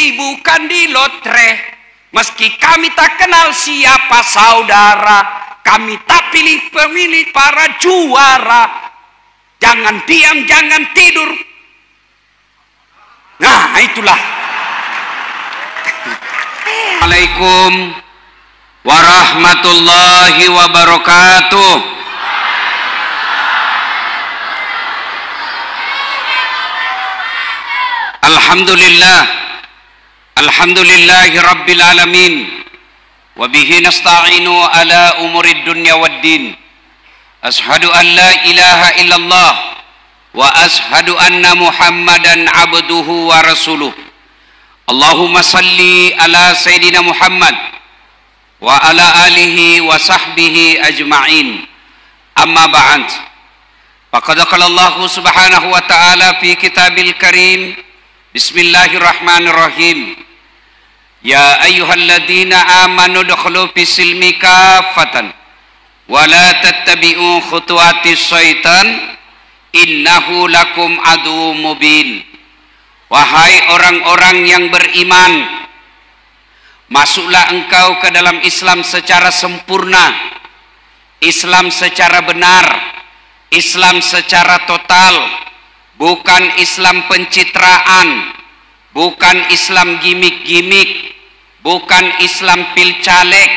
pilih bukan di lotre. Meski kami tak kenal siapa saudara, kami tak pilih pemilih para juara. Jangan diam, jangan tidur. Nah, itulah. Assalamualaikum warahmatullahi wabarakatuh. Alhamdulillah, alhamdulillahi rabbil alamin, wa bihi nasta'inu ala umurid dunya waddin. Ashhadu an la ilaha illallah wa ashhadu anna muhammadan abduhu wa rasuluh. Allahumma salli ala sayyidina Muhammad wa ala alihi wa sahbihi ajma'in. Amma ba'd. Faqad qala Allah subhanahu wa ta'ala fi kitabil karim. Bismillahirrahmanirrahim. Ya ayyuhalladzina amanu dukhulu fis silmi kaffatan wa la tattabi'u khutuwatis syaitan innahu lakum aduwwum mubin. Wahai orang-orang yang beriman, masuklah engkau ke dalam Islam secara sempurna, Islam secara benar, Islam secara total, bukan Islam pencitraan, bukan Islam gimik-gimik, bukan Islam pil caleg.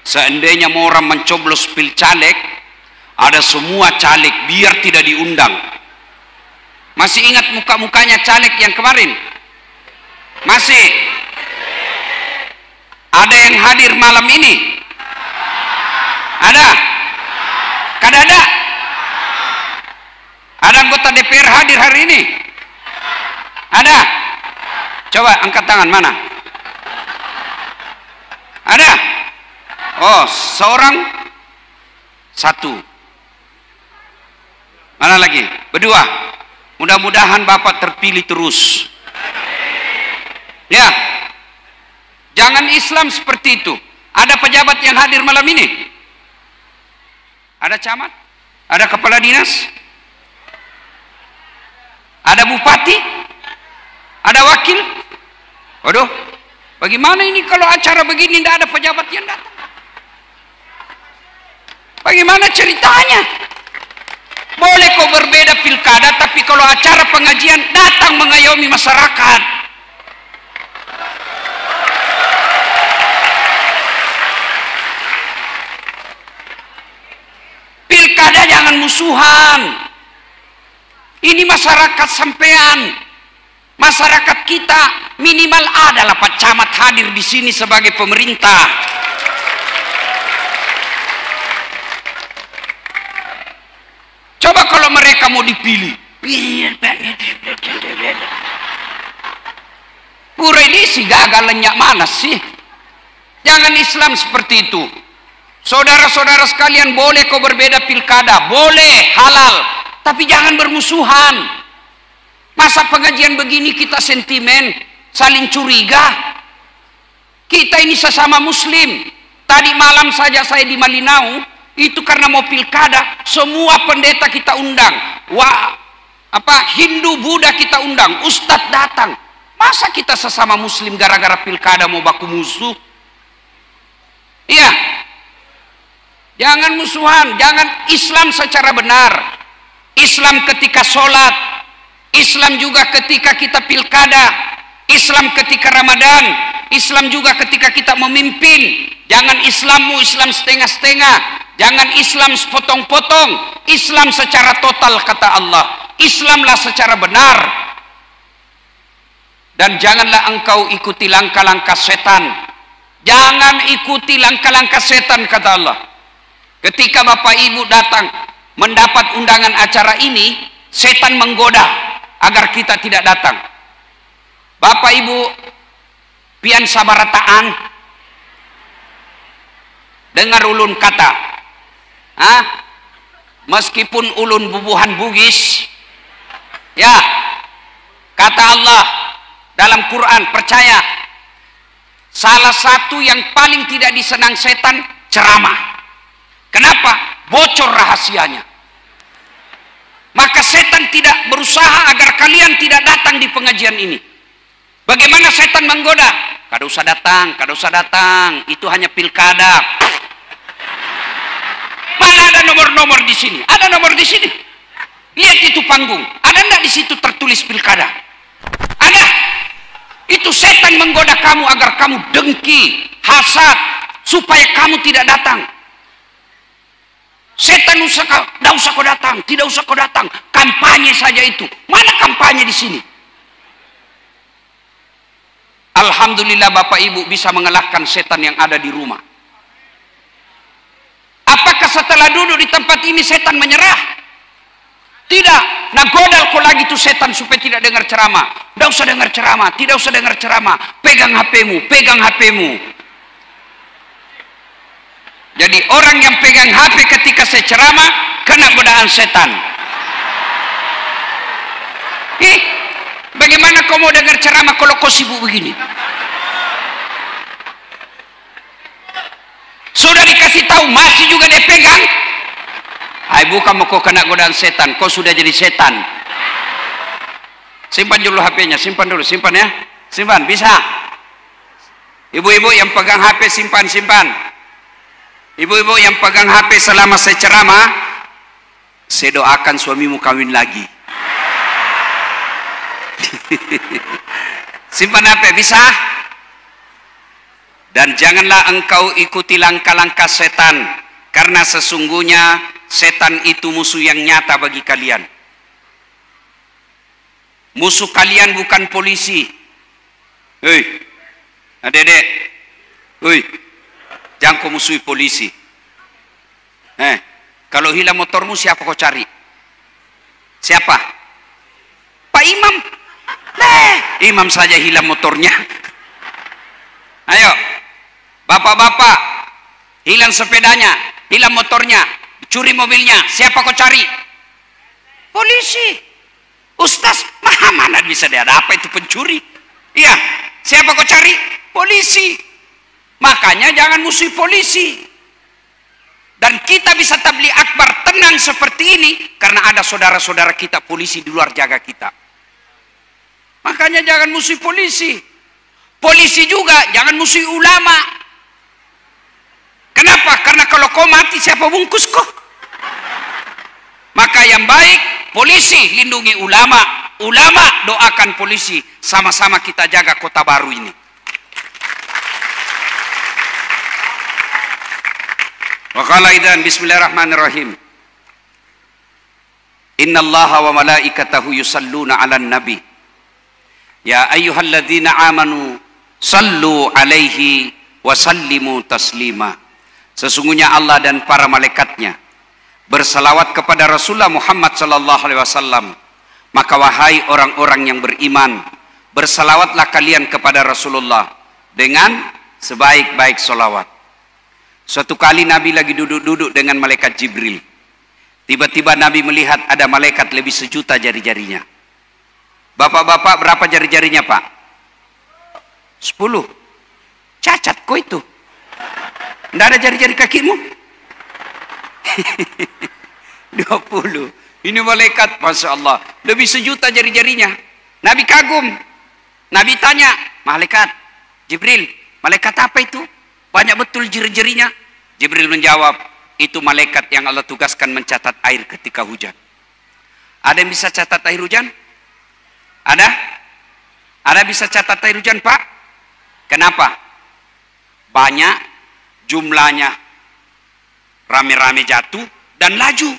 Seandainya mau orang mencoblos pil caleg, ada semua caleg biar tidak diundang. Masih ingat muka-mukanya caleg yang kemarin? Masih? Ada yang hadir malam ini? Ada? Kada ada? Ada anggota DPR hadir hari ini? Ada? Coba angkat tangan, mana? Ada? Oh, seorang? Satu. Mana lagi? Berdua. Mudah-mudahan Bapak terpilih terus. Ya. Jangan Islam seperti itu. Ada pejabat yang hadir malam ini? Ada camat? Ada kepala dinas? Ada bupati? Ada wakil? Waduh, bagaimana ini kalau acara begini tidak ada pejabat yang datang? Bagaimana ceritanya? Boleh kok berbeda pilkada, tapi kalau acara pengajian datang mengayomi masyarakat. Pilkada jangan musuhan. Ini masyarakat sampean, masyarakat kita. Minimal adalah Pak Camat hadir di sini sebagai pemerintah. Coba kalau mereka mau dipilih, pura ini sih gagal lenyak mana sih? Jangan Islam seperti itu. Saudara-saudara sekalian, boleh kau berbeda pilkada, boleh, halal, tapi jangan bermusuhan. Masa pengajian begini kita sentimen, saling curiga? Kita ini sesama muslim. Tadi malam saja saya di Malinau, itu karena mau pilkada, semua pendeta kita undang, Hindu, Buddha kita undang, Ustadz datang. Masa kita sesama muslim gara-gara pilkada mau baku musuh? Iya. Jangan musuhan, jangan. Islam secara benar, Islam ketika sholat, Islam juga ketika kita pilkada, Islam ketika Ramadan, Islam juga ketika kita memimpin. Jangan Islammu Islam setengah-setengah. Jangan Islam sepotong-potong. Islam secara total, kata Allah. Islamlah secara benar. Dan janganlah engkau ikuti langkah-langkah setan. Jangan ikuti langkah-langkah setan, kata Allah. Ketika Bapak Ibu datang mendapat undangan acara ini, setan menggoda agar kita tidak datang. Bapak Ibu pian sabarataan, dengar ulun kata, meskipun ulun bubuhan Bugis, ya, kata Allah dalam Quran, percaya, salah satu yang paling tidak disenang setan, ceramah. Kenapa? Bocor rahasianya. maka setan tidak berusaha agar kalian tidak datang di pengajian ini. Bagaimana setan menggoda? Kada usah datang, kada usah datang, itu hanya pilkada. Mana ada nomor-nomor di sini? Ada nomor di sini. Lihat itu panggung. Ada enggak di situ tertulis pilkada? Ada. Itu setan menggoda kamu agar kamu dengki, hasad, supaya kamu tidak datang. Setan tidak usah kau datang, tidak usah kau datang. Kampanye saja itu. Mana kampanye di sini? Alhamdulillah Bapak Ibu bisa mengalahkan setan yang ada di rumah. Apakah setelah duduk di tempat ini setan menyerah? Tidak. Nah godal kau lagi tuh setan supaya tidak dengar ceramah. Tidak usah dengar ceramah, tidak usah dengar ceramah. Pegang HP-mu, pegang HP-mu. Jadi orang yang pegang HP ketika saya ceramah kena godaan setan. Bagaimana kau mau dengar ceramah kalau kau sibuk begini? Sudah dikasih tahu masih juga dia pegang. Hai bukan mau kau kena godaan setan, kau sudah jadi setan. Simpan dulu HP-nya, simpan dulu, simpan ya. Simpan, bisa. Ibu-ibu yang pegang HP simpan, simpan. Ibu-ibu yang pegang HP selama saya ceramah, saya doakan suamimu kawin lagi. Simpan HP, bisa? Dan janganlah engkau ikuti langkah-langkah setan, karena sesungguhnya setan itu musuh yang nyata bagi kalian. Musuh kalian bukan polisi. Hei, adek-adek, hei, jangan kau musuhi polisi. Kalau hilang motormu siapa kau cari? Siapa? Pak Imam. Imam saja hilang motornya. Ayo, bapak-bapak, hilang sepedanya, hilang motornya, curi mobilnya, siapa kau cari? Polisi. Ustaz, mana bisa dia ada apa itu pencuri? Iya, siapa kau cari? Polisi. Makanya jangan musuhi polisi. Dan kita bisa tabligh akbar tenang seperti ini karena ada saudara-saudara kita polisi di luar jaga kita. Makanya jangan musuhi polisi. Polisi juga jangan musuhi ulama. Kenapa? Karena kalau kau mati siapa bungkus kau? Maka yang baik polisi lindungi ulama, ulama doakan polisi. Sama-sama kita jaga Kota Baru ini. Wa qala idzan bismillahirrahmanirrahim. Innallaha wa malaikatahu yusalluna 'alan nabi. Ya ayyuhalladzina amanu sallu 'alaihi wa sallimu taslima. Sesungguhnya Allah dan para malaikatnya bersalawat kepada Rasulullah Muhammad sallallahu alaihi wasallam. Maka wahai orang-orang yang beriman, bersalawatlah kalian kepada Rasulullah dengan sebaik-baik salawat. Suatu kali Nabi lagi duduk-duduk dengan malaikat Jibril. Tiba-tiba Nabi melihat ada malaikat lebih sejuta jari-jarinya. Bapak-bapak berapa jari-jarinya Pak? 10. Cacat kok itu? Tidak ada jari-jari kakimu? 20. Ini malaikat, Masya Allah. Lebih sejuta jari-jarinya. Nabi kagum. Nabi tanya, malaikat Jibril, malaikat apa itu? Banyak betul jari-jarinya. Jibril menjawab, itu malaikat yang Allah tugaskan mencatat air ketika hujan. Ada yang bisa catat air hujan? Ada? Ada bisa catat air hujan Pak? Kenapa? Banyak jumlahnya, rame-rame jatuh dan laju,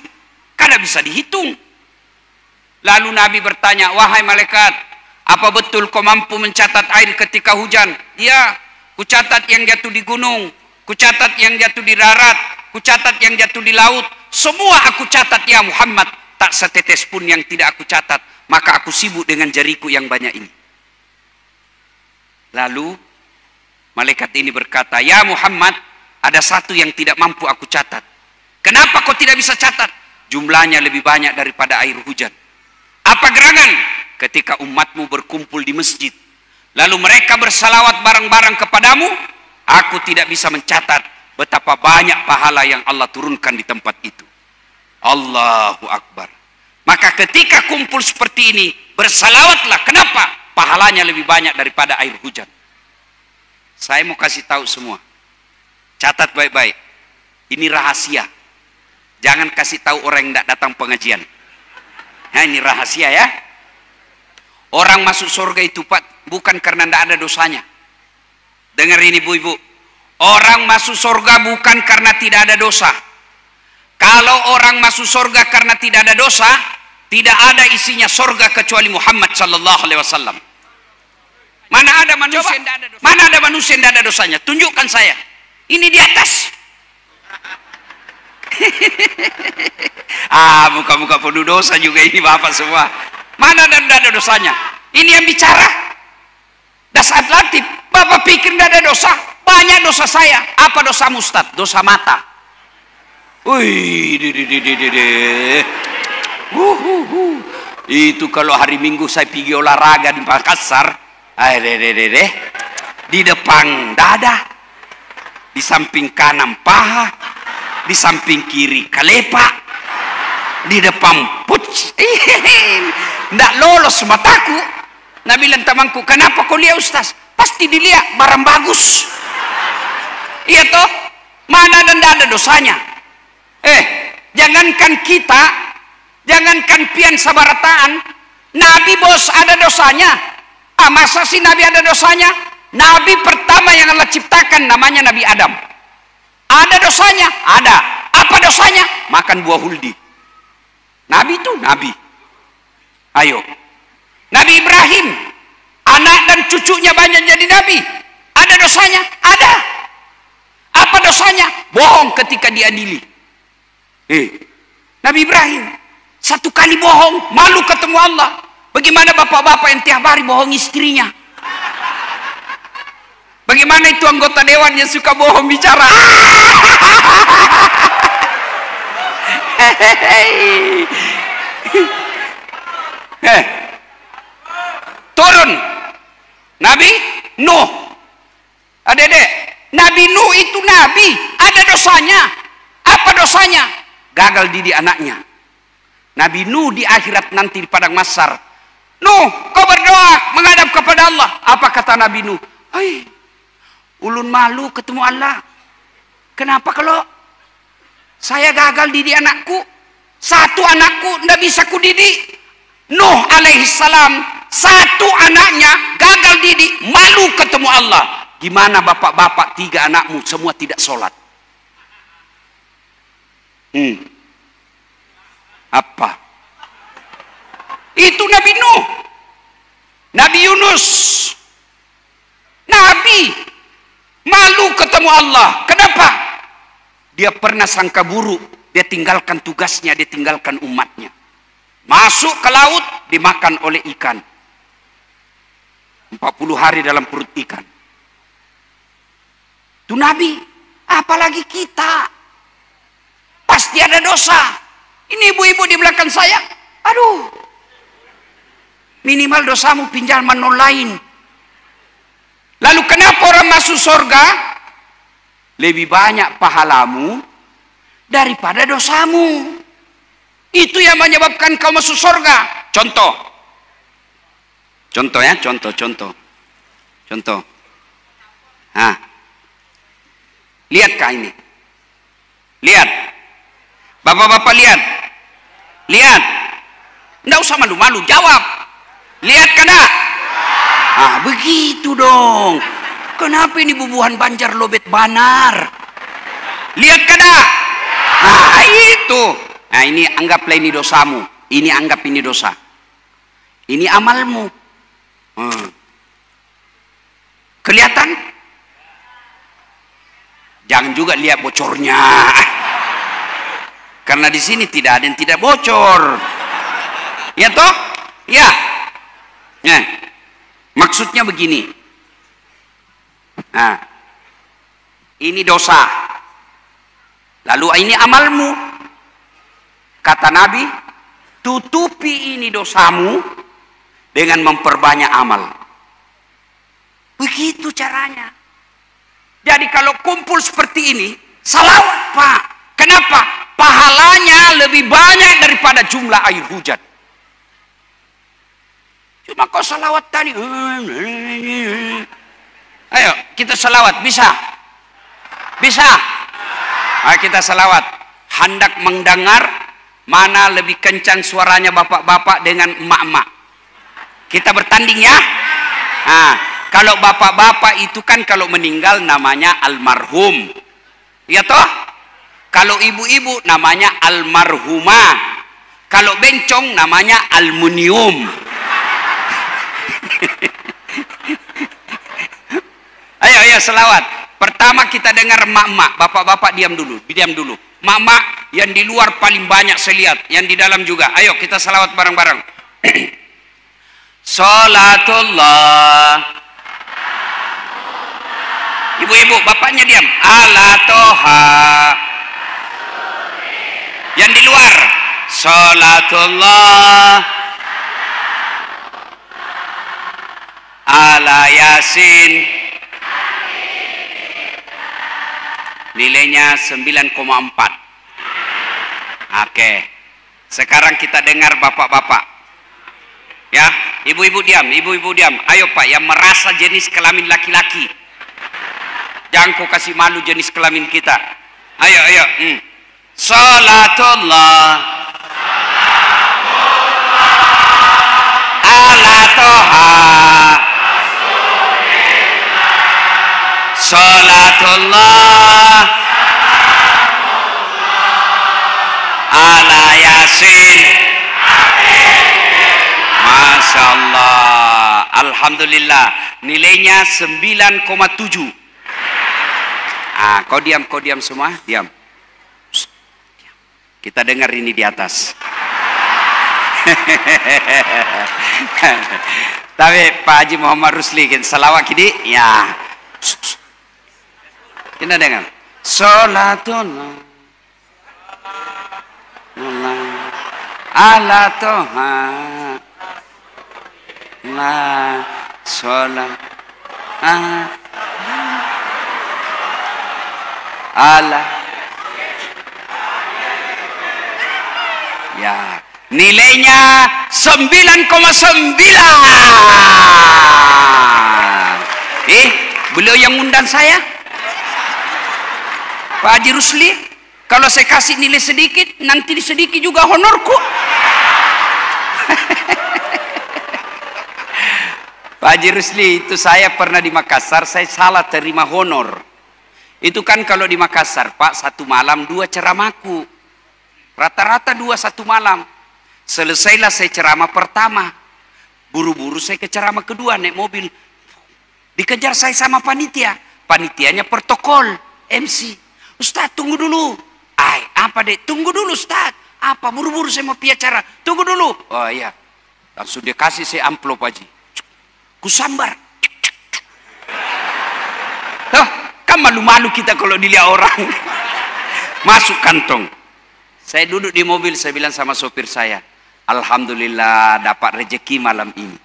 kada bisa dihitung. Lalu Nabi bertanya, wahai malaikat, apa betul kau mampu mencatat air ketika hujan? Iya, kucatat yang jatuh di gunung, kucatat yang jatuh di darat, kucatat yang jatuh di laut, semua aku catat ya Muhammad, tak setetes pun yang tidak aku catat, maka aku sibuk dengan jariku yang banyak ini. Lalu malaikat ini berkata, ya Muhammad, ada satu yang tidak mampu aku catat. Kenapa kau tidak bisa catat? Jumlahnya lebih banyak daripada air hujan. Apa gerangan? Ketika umatmu berkumpul di masjid, lalu mereka bersalawat bareng-bareng kepadamu, aku tidak bisa mencatat betapa banyak pahala yang Allah turunkan di tempat itu. Allahu Akbar. Maka ketika kumpul seperti ini, bersalawatlah. Kenapa? Pahalanya lebih banyak daripada air hujan. Saya mau kasih tahu semua. Catat baik-baik. Ini rahasia. Jangan kasih tahu orang yang tidak datang pengajian. Nah, ini rahasia ya. Orang masuk surga itu Pak, bukan karena tidak ada dosanya. Dengar ini ibu-ibu. Orang masuk surga bukan karena tidak ada dosa. Kalau orang masuk surga karena tidak ada dosa, tidak ada isinya surga kecuali Muhammad sallallahu alaihi wasallam. Mana ada manusia yang tidak ada dosa? Mana ada manusia yang tidak ada dosanya? Tunjukkan saya. Ini di atas. Muka-muka penuh dosa juga ini Bapak semua. Mana ada tidak ada dosanya? Ini yang bicara. Dasar latif. Bapak pikir tidak ada dosa? Banyak dosa saya. Apa dosa Ustaz? Dosa mata. Itu kalau hari Minggu saya pergi olahraga di Makassar, di depan dada, di samping kanan paha, di samping kiri kalepa, di depan puc. Nggak lolos mataku. Nah bilang temanku, kenapa kau lihat Ustaz? Pasti dilihat barang bagus. Iya toh? Mana dan tidak ada dosanya. Jangankan kita, jangankan pian sabarataan, Nabi bos ada dosanya. Masa sih Nabi ada dosanya? Nabi pertama yang Allah ciptakan namanya Nabi Adam. Ada dosanya? Ada. Apa dosanya? Makan buah huldi. Nabi itu Nabi. Ayo. Nabi Ibrahim, anak dan cucunya banyak jadi Nabi. Ada dosanya? Ada. Apa dosanya? Bohong ketika diadili. Nabi Ibrahim satu kali bohong, malu ketemu Allah. Bagaimana bapak-bapak yang tiap hari bohong istrinya? Bagaimana itu anggota dewan yang suka bohong bicara? Turun Nabi Nuh. Adek-adek, Nabi Nuh itu Nabi, ada dosanya. Apa dosanya? Gagal didik anaknya. Nabi Nuh di akhirat nanti di padang mahsyar, Nuh, kau berdoa menghadap kepada Allah. Apa kata Nabi Nuh? Ulun malu ketemu Allah. Kenapa kalau saya gagal didik anakku? Satu anakku tidak bisa kudidik. Nuh alaihissalam, satu anaknya gagal didik, malu ketemu Allah. Gimana bapak-bapak 3 anakmu semua tidak sholat? Apa? Itu Nabi Nuh. Nabi Yunus, Nabi malu ketemu Allah. Kenapa? Dia pernah sangka buruk. Dia tinggalkan tugasnya, dia tinggalkan umatnya. Masuk ke laut, dimakan oleh ikan. 40 hari dalam perut ikan. Itu Nabi. Apalagi kita. Pasti ada dosa. Ini ibu-ibu di belakang saya. Aduh. Minimal dosamu pinjaman online. Lalu kenapa orang masuk surga? Lebih banyak pahalamu daripada dosamu. Itu yang menyebabkan kau masuk surga. Contoh. Contoh ya, contoh. Lihatkah ini? Lihat. Bapak-bapak lihat. Lihat. Nggak usah malu-malu, jawab. Lihat kada? Begitu dong. Kenapa ini bubuhan Banjar Lobet Banar? Lihat kada? Itu. Ini anggaplah ini dosamu. Ini anggap ini dosa. Ini amalmu. Kelihatan? Jangan juga lihat bocornya. Karena di sini tidak ada yang tidak bocor. Ya toh? Ya. Maksudnya begini. Ini dosa. Lalu ini amalmu. Kata Nabi, tutupi ini dosamu dengan memperbanyak amal. Begitu caranya. Jadi kalau kumpul seperti ini, salawat Pak. Kenapa? Pahalanya nilainya lebih banyak daripada jumlah air hujan. Cuma kau salawat tadi. Ayo kita salawat, bisa? Bisa? Ayo kita salawat. Hendak mendengar mana lebih kencang suaranya bapak-bapak dengan emak-emak. Kita bertanding ya. Nah, kalau bapak-bapak itu kan kalau meninggal namanya almarhum. Ya toh? Kalau ibu-ibu namanya almarhumah. Kalau bencong namanya aluminium. Ayo selawat. Pertama kita dengar emak-emak, bapak-bapak diam dulu. Emak-emak yang di luar paling banyak saya lihat, yang di dalam juga. Ayo kita selawat bareng-bareng. Salatullah. Ibu-ibu, bapaknya diam. Ala toha. Yang di luar. Salatullah. Ala Yasin. Nilainya 9,4. Oke. Sekarang kita dengar bapak-bapak. Ya, ibu-ibu diam, Ayo Pak, yang merasa jenis kelamin laki-laki. Jangan kau kasih malu jenis kelamin kita. Ayo. Salatullah. Ala toha. Salatullah ala Yasin. Masya Allah. Alhamdulillah. Nilainya 9,7. Kau diam semua. Diam. Kita dengar ini di atas. Tapi Pak Haji Muhammad Rusli salawat kini ya. Kita dengar. Salatullah ala toha. La salat ala. Ya, nilainya 9,9. Beliau yang undang saya, Pak Haji Rusli. Kalau saya kasih nilai sedikit, nanti sedikit juga honorku. Pak Haji Rusli, itu saya pernah di Makassar, saya salah terima honor. Itu kan kalau di Makassar, Pak, 1 malam 2 ceramahku. Rata-rata 2 1 malam. Selesailah saya ceramah pertama. Buru-buru saya ke ceramah kedua, naik mobil. Dikejar saya sama panitia. Panitianya protokol, MC. Ustaz, tunggu dulu. Apa dek? Tunggu dulu Ustaz. Apa? Buru-buru saya mau pergi acara. Tunggu dulu. Oh iya. Langsung dia kasih saya amplop Haji. Kusambar. Kan malu-malu kita kalau dilihat orang. Masuk kantong. Saya duduk di mobil, saya bilang sama sopir saya, alhamdulillah dapat rezeki malam ini.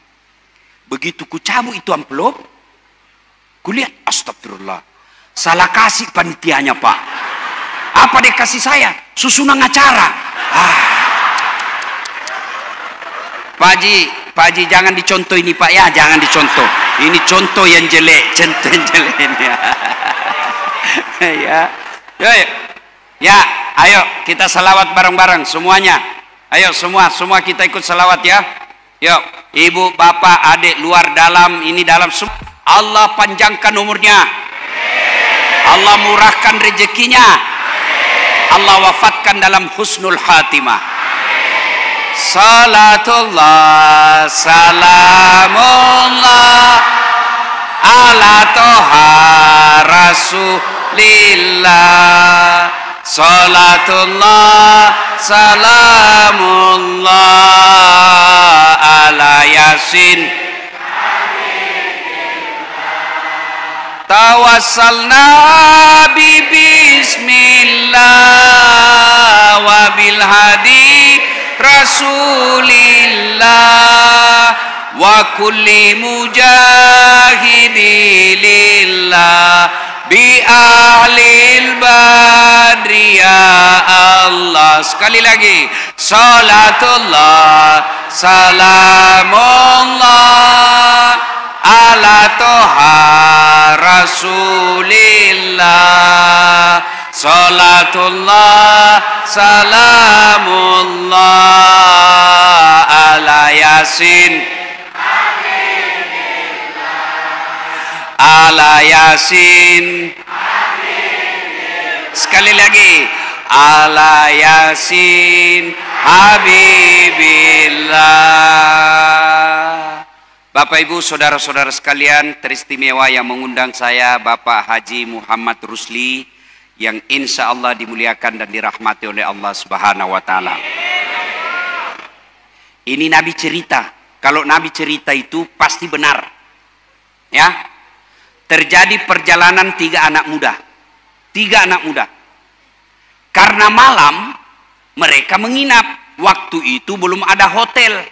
Begitu ku cabut itu amplop, kulihat, astagfirullah, salah kasih panitianya Pak. Apa dia kasih saya? Susunan acara. Pak Haji jangan dicontoh ini Pak ya, jangan dicontoh. Ini contoh yang jelek, ini. Ya, ayo kita salawat bareng-bareng semuanya. Ayo semua kita ikut salawat ya. Yuk, ibu, bapak, adik, luar, dalam, ini dalam semua. Allah panjangkan umurnya. Allah murahkan rezekinya. Allah wafatkan dalam husnul khatimah. Salatullah, salamullah ala toha rasulillah. Salatullah, salamullah ala Yasin. Tawassalna bi bismillah wa bil hadi rasulillah wa kulli mujahidi lillah bi ahlil badri ya Allah. Sekali lagi, salatullah salamullah ala toha rasulillah. Salatullah salamullah ala yasin ala yasin. Sekali lagi, ala yasin habibillah. Bapak Ibu saudara-saudara sekalian, teristimewa yang mengundang saya Bapak Haji Muhammad Rusli yang insya Allah dimuliakan dan dirahmati oleh Allah Subhanahu wa Ta'ala. Ini Nabi cerita. Kalau Nabi cerita itu pasti benar, ya. Terjadi perjalanan tiga anak muda. Karena malam mereka menginap. Waktu itu belum ada hotel.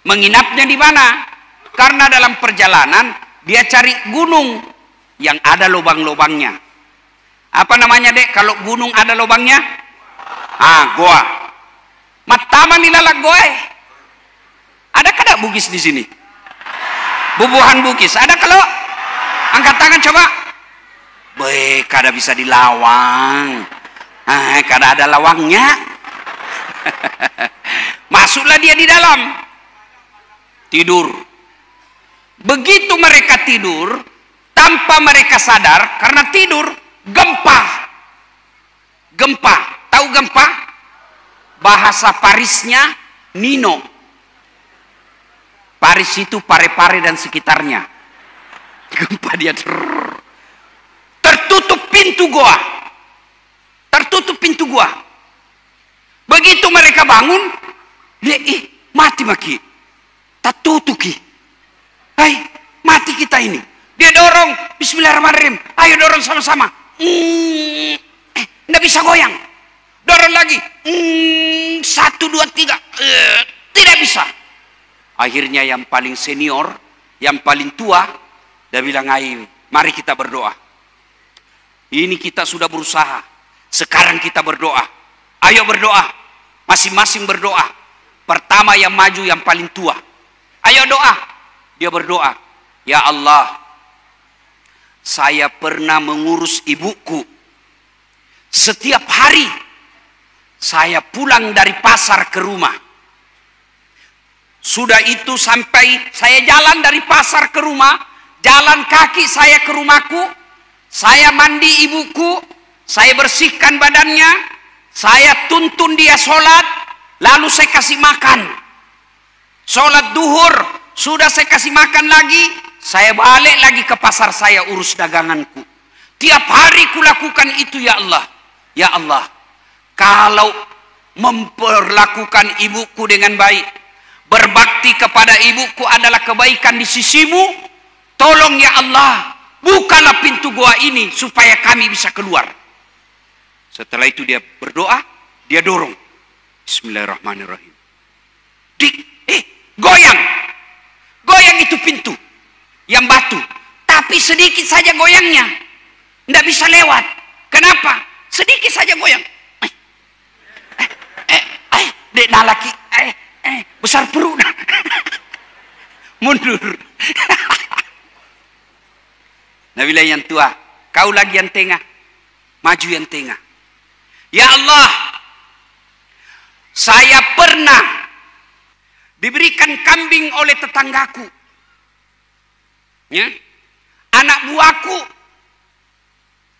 Menginapnya di mana? Karena dalam perjalanan dia cari gunung yang ada lubang-lubangnya. Apa namanya, Dek, kalau gunung ada lubangnya? Goa. Mataman nilalak goa. Ada kada Bugis di sini? Bubuhan Bugis. Ada kalau? Angkat tangan coba. Baik, kada bisa dilawang. Kada ada lawangnya. Masuklah dia di dalam. Tidur. Begitu mereka tidur, tanpa mereka sadar, karena tidur, gempa. Tahu gempa? Bahasa Parisnya Nino. Paris itu Pare-Pare dan sekitarnya. Gempa dia. Tertutup pintu gua. Begitu mereka bangun, dia mati maki. Tatutuki. Hai, mati kita ini. Dia dorong, bismillahirrahmanirrahim. Ayo dorong sama-sama. Nggak bisa goyang. Dorong lagi. 1, 2, 3. Tidak bisa. Akhirnya yang paling senior, yang paling tua, dia bilang, ayo, mari kita berdoa. Ini kita sudah berusaha. Sekarang kita berdoa. Ayo berdoa. Masing-masing berdoa. Pertama yang maju yang paling tua. Ayo doa. Dia berdoa. Ya Allah, saya pernah mengurus ibuku. Setiap hari saya pulang dari pasar ke rumah. Sudah itu sampai saya jalan dari pasar ke rumah, jalan kaki saya ke rumahku, saya mandi ibuku, saya bersihkan badannya, saya tuntun dia sholat, lalu saya kasih makan. Sholat duhur, sudah saya kasih makan lagi, saya balik lagi ke pasar saya urus daganganku. Tiap hari kulakukan itu ya Allah. Ya Allah, kalau memperlakukan ibuku dengan baik, berbakti kepada ibuku adalah kebaikan di sisimu, tolong ya Allah, bukalah pintu gua ini supaya kami bisa keluar. Setelah itu dia berdoa, dia dorong. Bismillahirrahmanirrahim. Goyang. Goyang itu pintu yang batu. Tapi sedikit saja goyangnya. Nggak bisa lewat. Kenapa? Sedikit saja goyang. Dek nalaki. Besar perut. Mundur. Nabi yang tua, kau lagi yang tengah. Maju yang tengah. Ya Allah, saya pernah diberikan kambing oleh tetanggaku. Ya. Anak buahku,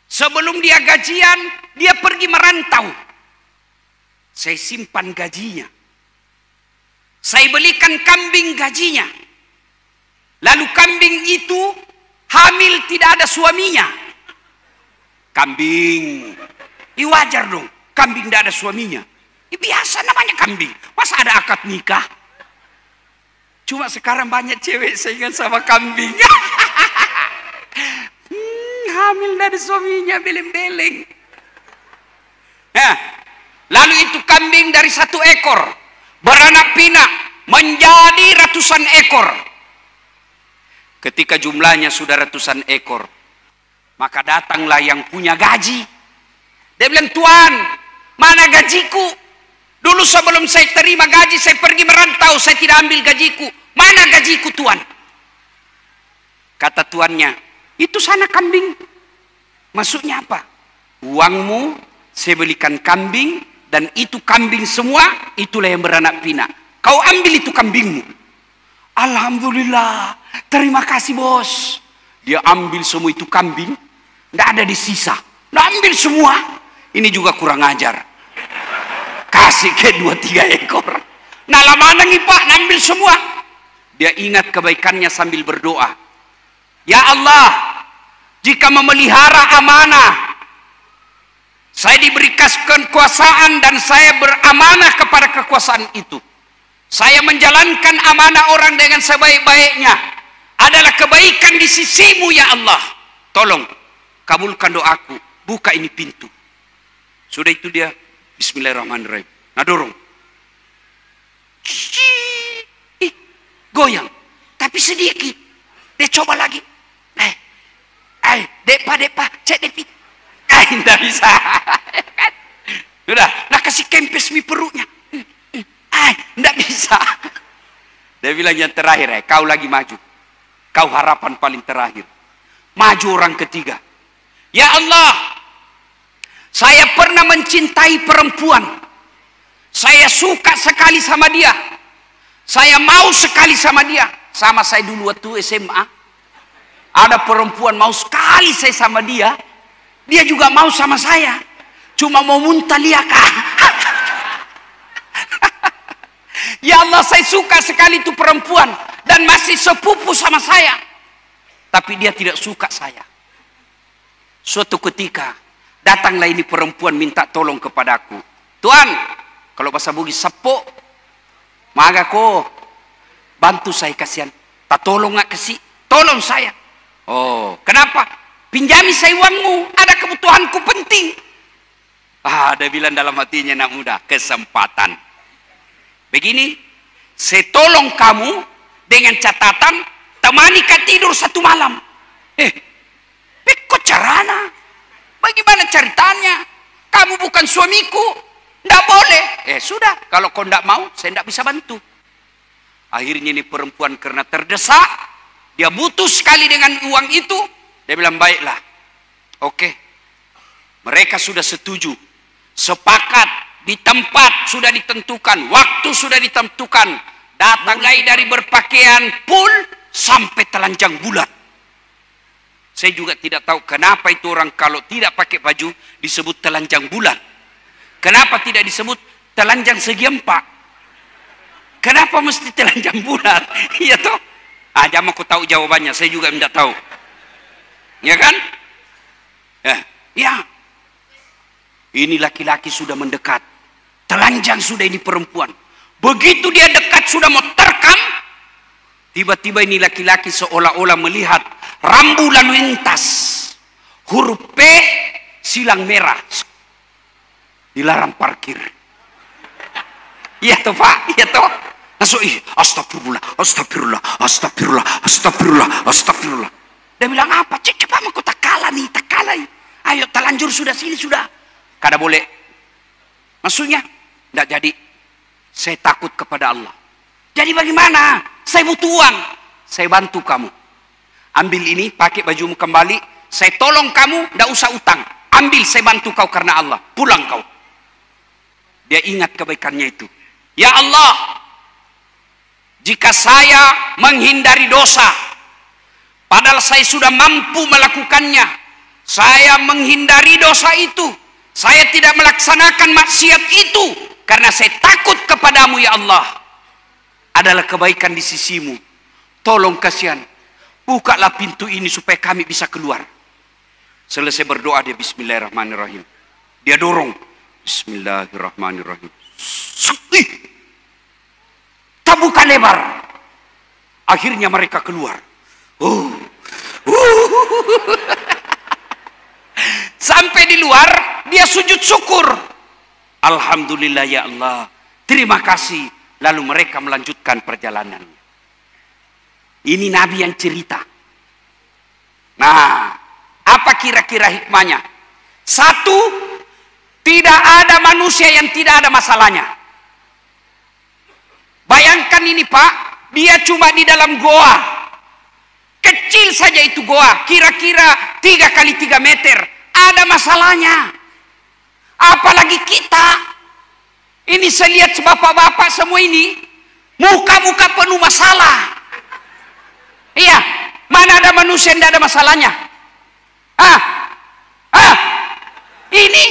sebelum dia gajian, dia pergi merantau. Saya simpan gajinya. Saya belikan kambing gajinya. Lalu kambing itu hamil tidak ada suaminya. Kambing. Wajar dong, kambing tidak ada suaminya. Biasa namanya kambing. Masa ada akad nikah? Cuma sekarang banyak cewek saingan sama kambing. Hamil tidak ada suaminya, beleng-beleng. Lalu itu kambing dari 1 ekor beranak pinak menjadi ratusan ekor. Ketika jumlahnya sudah ratusan ekor, Maka datanglah yang punya gaji. Dia bilang, Tuan, mana gajiku? Dulu sebelum saya terima gaji, saya pergi merantau, saya tidak ambil gajiku. Mana gajiku, Tuan? Kata tuannya, itu sana kambing. Maksudnya apa? Uangmu saya belikan kambing, dan itu kambing semua, itulah yang beranak pinak. Kau ambil itu kambingmu. Alhamdulillah, terima kasih bos. Dia ambil semua itu kambing, tidak ada di sisa. Dia ambil semua. Ini juga kurang ajar. Kasih ke 2-3 ekor. Nah mana nih Pak, ambil semua. Dia ingat kebaikannya sambil berdoa. Ya Allah, jika memelihara amanah, saya diberikan kekuasaan dan saya beramanah kepada kekuasaan itu. Saya menjalankan amanah orang dengan sebaik-baiknya. Adalah kebaikan di sisimu ya Allah. Tolong, kabulkan doaku. Buka ini pintu. Sudah itu dia, bismillahirrahmanirrahim. Nah dorong. Goyang. Tapi sedikit. Dia coba lagi. Depa, cek depi. Tidak bisa. Sudah, nah kasih kempes mi perutnya. Tidak bisa. Dia bilang yang terakhir, kau lagi maju. Kau harapan paling terakhir. Maju orang ketiga. Ya Allah, saya pernah mencintai perempuan. Saya suka sekali sama dia. Saya mau sekali sama dia. Sama saya dulu waktu SMA. Ada perempuan mau sekali saya sama dia. Dia juga mau sama saya. Cuma mau muntah liaka. Ya Allah, saya suka sekali itu perempuan. Dan masih sepupu sama saya. Tapi dia tidak suka saya. Suatu ketika, datanglah ini perempuan minta tolong kepadaku. Tuan, kalau bahasa Bugis, sepo. Maka ko, bantu saya kasihan. Tak tolong nggak kasih. Tolong saya. Oh, kenapa? Pinjami saya uangmu. Ada kebutuhanku penting. Dia bilang dalam hatinya, nak muda, kesempatan. Begini, saya tolong kamu dengan catatan temani kau tidur 1 malam. Kok carana? Bagaimana ceritanya? Kamu bukan suamiku. Tidak boleh. Sudah, kalau kau tidak mau, saya tidak bisa bantu. Akhirnya ini perempuan karena terdesak, dia butuh sekali dengan uang itu. Dia bilang, baiklah. Oke. Mereka sudah setuju. Sepakat. Di tempat sudah ditentukan. Waktu sudah ditentukan. Datang mulai dari berpakaian pul sampai telanjang bulat. Saya juga tidak tahu kenapa itu orang kalau tidak pakai baju disebut telanjang bulat. Kenapa tidak disebut telanjang segi 4? Kenapa mesti telanjang bulat? Iya toh? Jangan aku tahu jawabannya, saya juga tidak tahu. Ya kan? Ya. Ini laki-laki sudah mendekat. Telanjang sudah ini perempuan. Begitu dia dekat sudah mau terkam. Tiba-tiba ini laki-laki seolah-olah melihat rambu lalu lintas. Huruf P silang merah. Dilarang parkir. Iya toh Pak? Iya toh? Langsung astagfirullah, astagfirullah, astagfirullah, astagfirullah, astagfirullah. Dia bilang apa? Cepat aku tak kalah nih, tak kalah. Ayo telanjur sudah sini sudah. Kada boleh. Maksudnya tidak jadi. Saya takut kepada Allah. Jadi bagaimana? Saya butuh uang. Saya bantu kamu. Ambil ini, pakai bajumu kembali. Saya tolong kamu, tidak usah utang. Ambil, saya bantu kau karena Allah. Pulang kau. Dia ingat kebaikannya itu. Ya Allah, jika saya menghindari dosa, padahal saya sudah mampu melakukannya, saya menghindari dosa itu, saya tidak melaksanakan maksiat itu, karena saya takut kepadamu ya Allah, adalah kebaikan di sisimu. Tolong kasihan, bukalah pintu ini supaya kami bisa keluar. Selesai berdoa dia bismillahirrahmanirrahim. Dia dorong bismillahirrahmanirrahim. Buka lebar. Akhirnya mereka keluar. Sampai di luar dia sujud syukur. Alhamdulillah ya Allah, terima kasih. Lalu mereka melanjutkan perjalanan. Ini Nabi yang cerita. Nah, Apa kira-kira hikmahnya? Satu, tidak ada manusia yang tidak ada masalahnya. Bayangkan ini Pak, dia cuma di dalam goa. Kecil saja itu goa, kira-kira 3 kali 3 meter. Ada masalahnya. Apalagi kita. Ini saya lihat bapak-bapak semua ini, muka-muka penuh masalah. Iya, mana ada manusia yang tidak ada masalahnya? Ini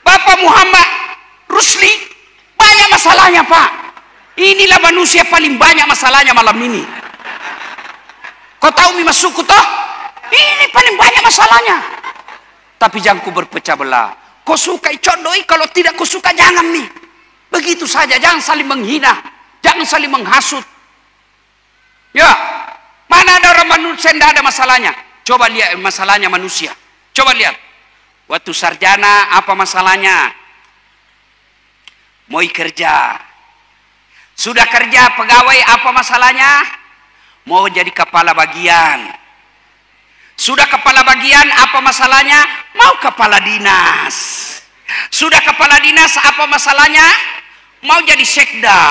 Bapak Muhammad Rusli banyak masalahnya Pak. Inilah manusia paling banyak masalahnya malam ini. Kau tahu mi masukku toh? Ini paling banyak masalahnya. Tapi jangan ku berpecah belah. Kau suka condoi, kalau tidak kau suka jangan nih. Begitu saja, jangan saling menghina, jangan saling menghasut. Ya, mana ada orang manusia yang tidak ada masalahnya? Coba lihat masalahnya manusia. Coba lihat. Waktu sarjana apa masalahnya? Mau kerja. Sudah kerja pegawai apa masalahnya? Mau jadi kepala bagian. Sudah kepala bagian apa masalahnya? Mau kepala dinas. Sudah kepala dinas apa masalahnya? Mau jadi sekda.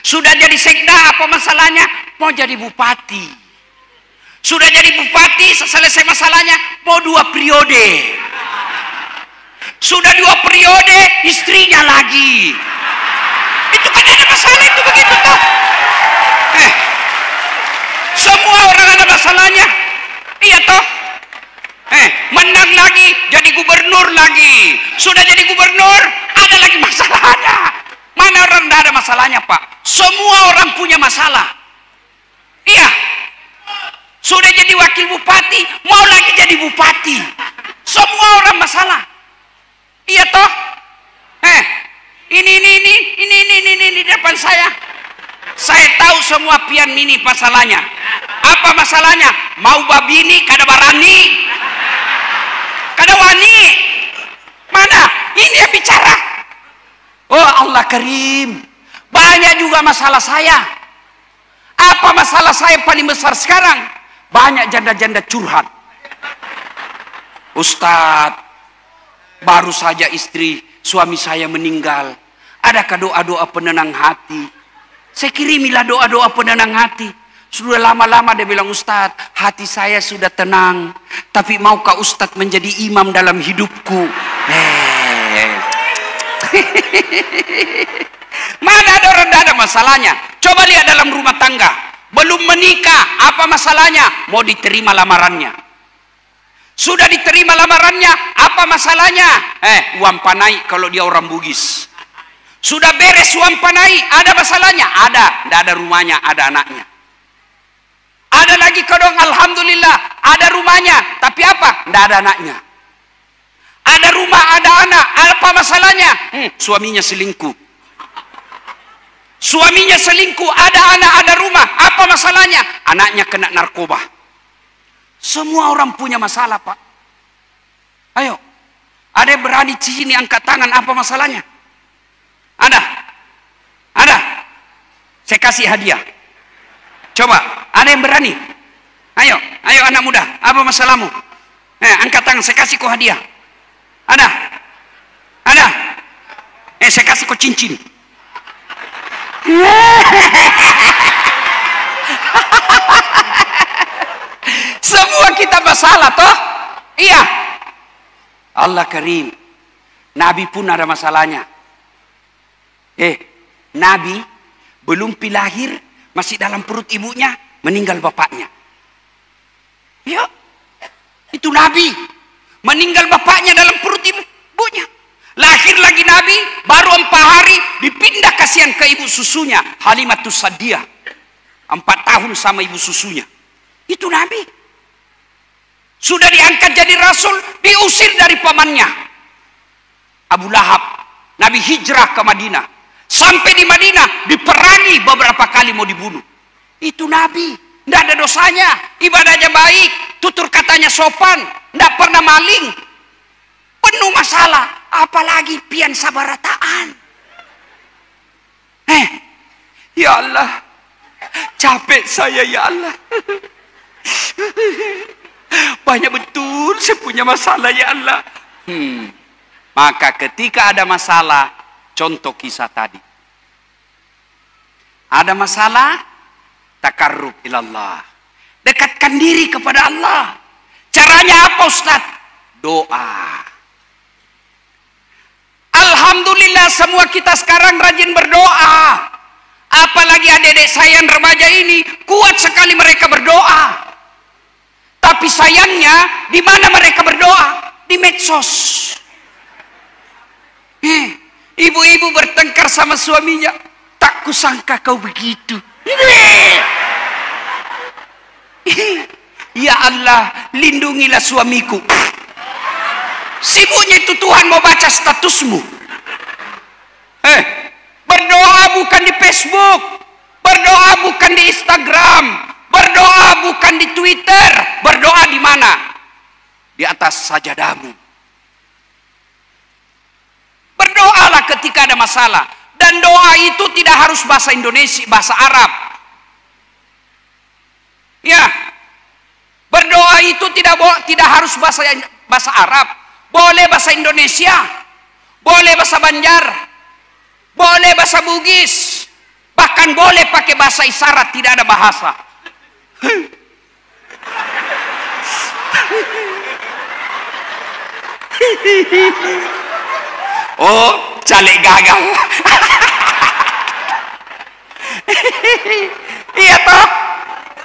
Sudah jadi sekda apa masalahnya? Mau jadi bupati. Sudah jadi bupati, selesai masalahnya mau 2 periode. Sudah 2 periode, istrinya lagi. Itu kan ada masalah itu begitu toh. Semua orang ada masalahnya. Iya toh. Menang lagi, jadi gubernur lagi. Sudah jadi gubernur, ada lagi masalahnya. Mana orang tidak ada masalahnya Pak? Semua orang punya masalah. Iya. Sudah jadi wakil bupati, mau lagi jadi bupati. Semua orang masalah. Iya toh? Ini depan saya. Saya tahu semua pian ini masalahnya. Apa masalahnya? Mau babini kada barani. Kada wani. Mana? Ini yang bicara. Oh Allah Karim. Banyak juga masalah saya. Apa masalah saya paling besar sekarang? Banyak janda-janda curhat. Ustadz, baru saja suami saya meninggal. Adakah doa-doa penenang hati? Saya kirimilah doa-doa penenang hati. Sudah lama-lama dia bilang, Ustadz, hati saya sudah tenang. Tapi maukah Ustadz menjadi imam dalam hidupku? Mana ada orang tidak ada masalahnya? Coba lihat dalam rumah tangga. Belum menikah, apa masalahnya? Mau diterima lamarannya. Sudah diterima lamarannya, apa masalahnya? Uang panai kalau dia orang Bugis. Sudah beres uang panai, ada masalahnya? Ada, tidak ada rumahnya, ada anaknya. Ada lagi kodong, alhamdulillah, ada rumahnya, tapi apa? Tidak ada anaknya. Ada rumah, ada anak, apa masalahnya? Suaminya selingkuh. Suaminya selingkuh, ada anak, ada rumah, apa masalahnya? Anaknya kena narkoba. Semua orang punya masalah Pak. Ayo, ada yang berani di sini angkat tangan, apa masalahnya? Ada? Saya kasih hadiah. Coba, ada yang berani? Ayo anak muda, apa masalahmu? Angkat tangan, saya kasih kau hadiah. Ada? Saya kasih kau cincin. Semua kita masalah toh? Iya. Allah Karim. Nabi pun ada masalahnya. Nabi belum lahir, masih dalam perut ibunya, meninggal bapaknya. Ya, itu Nabi. Meninggal bapaknya dalam perut ibunya. Lahir lagi Nabi, baru 4 hari, dipindah kasihan ke ibu susunya, Halimatus Sa'diyah. 4 tahun sama ibu susunya. Itu Nabi. Sudah diangkat jadi Rasul, diusir dari pamannya. Abu Lahab. Nabi hijrah ke Madinah. Sampai di Madinah, diperangi beberapa kali mau dibunuh. Itu Nabi. Tidak ada dosanya. Ibadahnya baik. Tutur katanya sopan. Tidak pernah maling. Penuh masalah. Apalagi pian sabarataan. Ya Allah. Capek saya ya Allah. banyak betul saya punya masalah ya Allah. Maka ketika ada masalah, contoh kisah tadi. Ada masalah, takarrub ilallah. Dekatkan diri kepada Allah. Caranya apa Ustaz? Doa. Alhamdulillah semua kita sekarang rajin berdoa. Apalagi adik-adik saya yang remaja ini, kuat sekali mereka berdoa. Tapi sayangnya, di mana mereka berdoa? Di medsos. Ibu-ibu bertengkar sama suaminya. Tak kusangka kau begitu. Ya Allah, lindungilah suamiku. Sibuknya itu Tuhan mau baca statusmu. Berdoa bukan di Facebook, berdoa bukan di Instagram, berdoa bukan di Twitter. Berdoa di mana? Di atas sajadamu. Berdoalah ketika ada masalah. Dan doa itu tidak harus bahasa Indonesia, bahasa Arab. Ya, berdoa itu tidak harus bahasa Arab. Boleh bahasa Indonesia, boleh bahasa Banjar, boleh bahasa Bugis, bahkan boleh pakai bahasa isyarat, tidak ada bahasa. Oh, caleg gagal. Iya toh?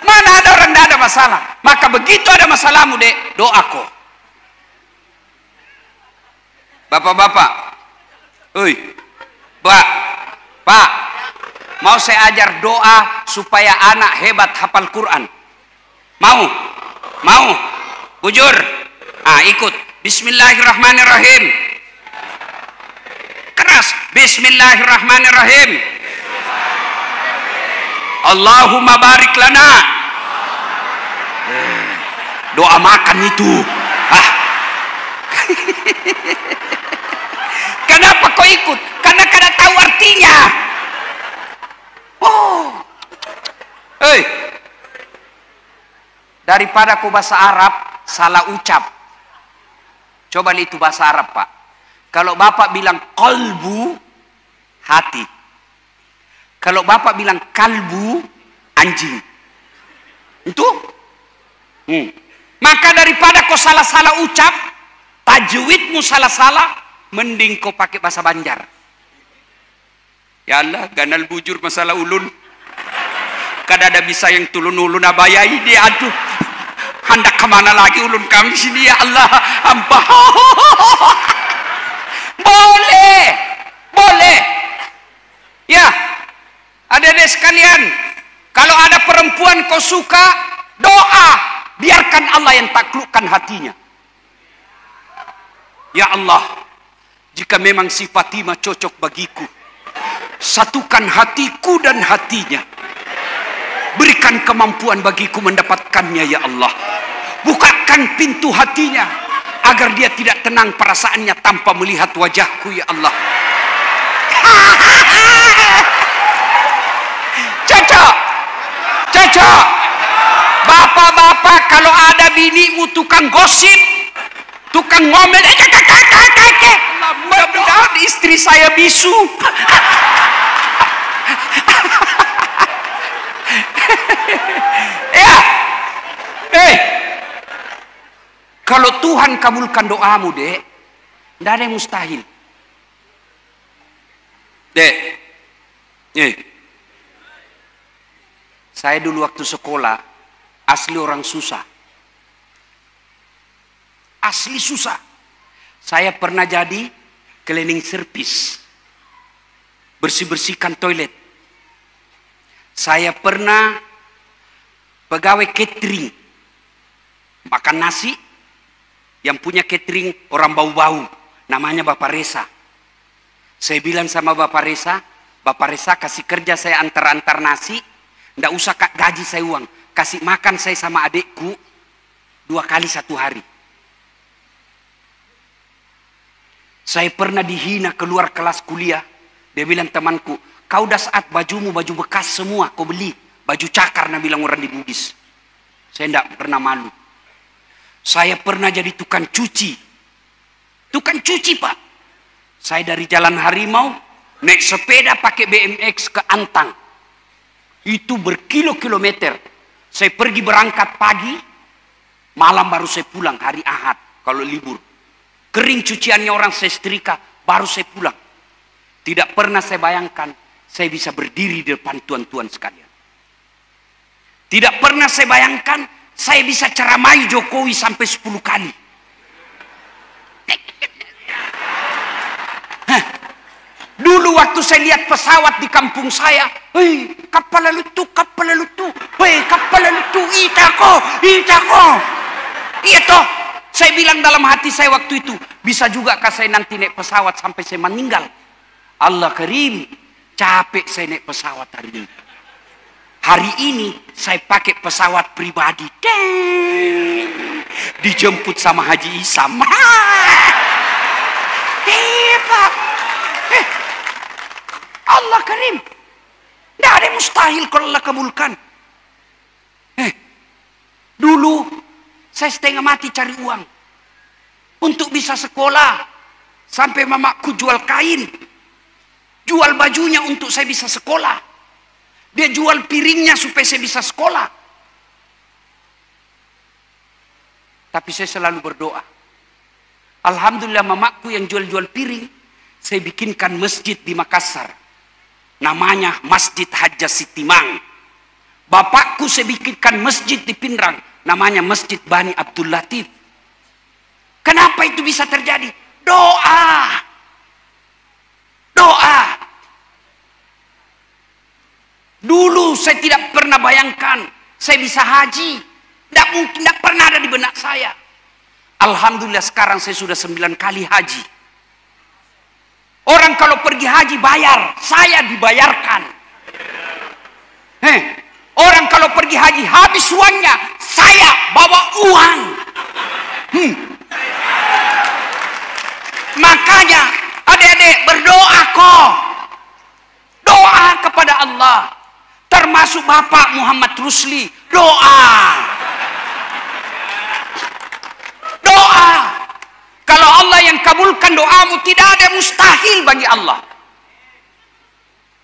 Mana ada orang tidak ada masalah? Maka begitu ada masalahmu, dek, doaku. Bapak-bapak, Pak, mau saya ajar doa supaya anak hebat hafal Quran. Mau, bujur. Ikut. Bismillahirrahmanirrahim. Keras. Bismillahirrahmanirrahim. Allahumma barik lana. Doa makan itu. Kenapa kau ikut? Karena kada tahu artinya. Daripada kau bahasa Arab salah ucap. Coba lihat itu bahasa Arab, Pak. Kalau Bapak bilang qalbu, hati. Kalau Bapak bilang kalbu, anjing. Itu? Maka daripada kau salah-salah ucap, tajwidmu salah-salah, mending kau pakai bahasa Banjar. Ya Allah, ganal bujur masalah ulun. Kada ada bisa yang tulun ulun abayai dia, aduh. Hendak kemana lagi ulun kami sini ya Allah. Ampah. Boleh. Ya, adik-adik sekalian, kalau ada perempuan kau suka, doa, biarkan Allah yang taklukkan hatinya. Ya Allah, jika memang si Fatimah cocok bagiku, satukan hatiku dan hatinya. Berikan kemampuan bagiku mendapatkannya ya Allah. Bukakan pintu hatinya agar dia tidak tenang perasaannya tanpa melihat wajahku ya Allah. Cocok. Bapak-bapak, kalau ada binimu tukang gosip, tukang ngomel, mudah-mudahan istri saya bisu. Ya, kalau Tuhan kabulkan doamu, dek, tidak ada yang mustahil. Dek, saya dulu waktu sekolah asli orang susah. Asli susah. Saya pernah jadi cleaning service, bersih-bersihkan toilet. Saya pernah pegawai catering, makan nasi, yang punya catering orang bau-bau, namanya Bapak Reza. Saya bilang sama Bapak Reza kasih kerja saya antar-antar nasi, ndak usah gaji saya uang, kasih makan saya sama adikku 2 kali 1 hari. Saya pernah dihina keluar kelas kuliah, dia bilang temanku, kau dah saat bajumu baju bekas semua kau beli, baju cakar, nah bilang orang di Bugis. Saya tidak pernah malu. Saya pernah jadi tukang cuci. Tukang cuci, Pak. Saya dari Jalan Harimau naik sepeda pakai BMX ke Antang. Itu berkilo-kilometer. Saya pergi berangkat pagi, malam baru saya pulang hari Ahad kalau libur. Kering cuciannya orang saya setrika, baru saya pulang. Tidak pernah saya bayangkan saya bisa berdiri di depan tuan-tuan sekalian. Tidak pernah saya bayangkan saya bisa ceramai Jokowi sampai 10 kali. Dulu waktu saya lihat pesawat di kampung saya, hei, kapal lalu tu, hei, kapal lalu tu, itako. Iya toh, saya bilang dalam hati saya waktu itu, bisa juga kah saya nanti naik pesawat sampai saya meninggal? Allah Karim, capek saya naik pesawat hari ini. Hari ini saya pakai pesawat pribadi. Dijemput sama Haji Isam. Hebat. Allah Karim. Tidak ada yang mustahil kalau Allah kabulkan. Dulu saya setengah mati cari uang untuk bisa sekolah. Sampai mamaku jual kain, jual bajunya untuk saya bisa sekolah. Dia jual piringnya supaya saya bisa sekolah. Tapi saya selalu berdoa. Alhamdulillah mamaku yang jual-jual piring, saya bikinkan masjid di Makassar. Namanya Masjid Hajjah Sitimang. Bapakku saya bikinkan masjid di Pinrang. Namanya Masjid Bani Abdul Latif. Kenapa itu bisa terjadi? Doa. Doa. Dulu saya tidak pernah bayangkan saya bisa haji. Tidak mungkin, tidak pernah ada di benak saya. Alhamdulillah sekarang saya sudah 9 kali haji. Orang kalau pergi haji bayar, saya dibayarkan. Orang kalau pergi haji habis uangnya, saya bawa uang. Makanya adik-adik berdoa kok. Doa kepada Allah. Termasuk Bapak Muhammad Rusli, doa. Doa. Kalau Allah yang kabulkan doamu, tidak ada mustahil bagi Allah.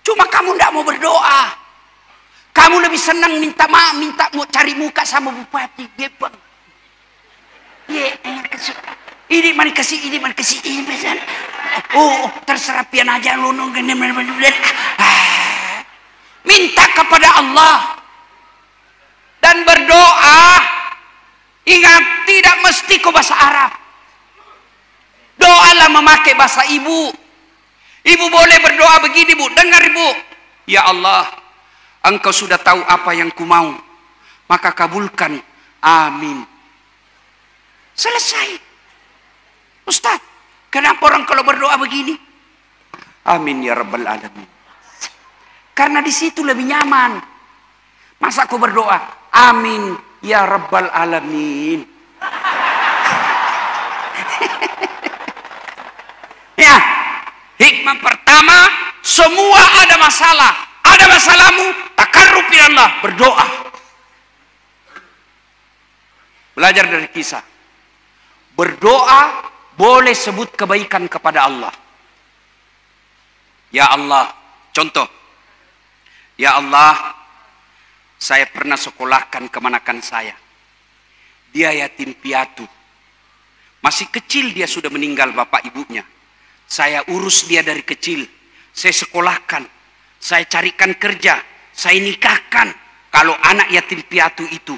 Cuma kamu tidak mau berdoa. Kamu lebih senang minta maaf, mau cari muka sama bupati. Dia bang. Ini mana kasih, ini mana kasih, ini. Oh, terserah pian aja lu nunggu. Minta kepada Allah dan berdoa. Ingat, tidak mesti kau bahasa Arab. Doalah memakai bahasa ibu. Ibu boleh berdoa begini, Bu. Dengar, Ibu. Ya Allah, Engkau sudah tahu apa yang ku mau, maka kabulkan. Amin. Selesai. Ustaz, kenapa orang kalau berdoa begini? Amin ya Rabbal Alamin. Karena di situ lebih nyaman. Masa aku berdoa, amin ya Rabbal Alamin. Ya, hikmah pertama, semua ada masalah. Ada masalahmu, takarrub ila Allah, berdoa. Belajar dari kisah. Berdoa boleh sebut kebaikan kepada Allah. Ya Allah, contoh. Ya Allah, saya pernah sekolahkan kemanakan saya. Dia yatim piatu. Masih kecil dia sudah meninggal bapak ibunya. Saya urus dia dari kecil. Saya sekolahkan. Saya carikan kerja. Saya nikahkan. Kalau anak yatim piatu itu,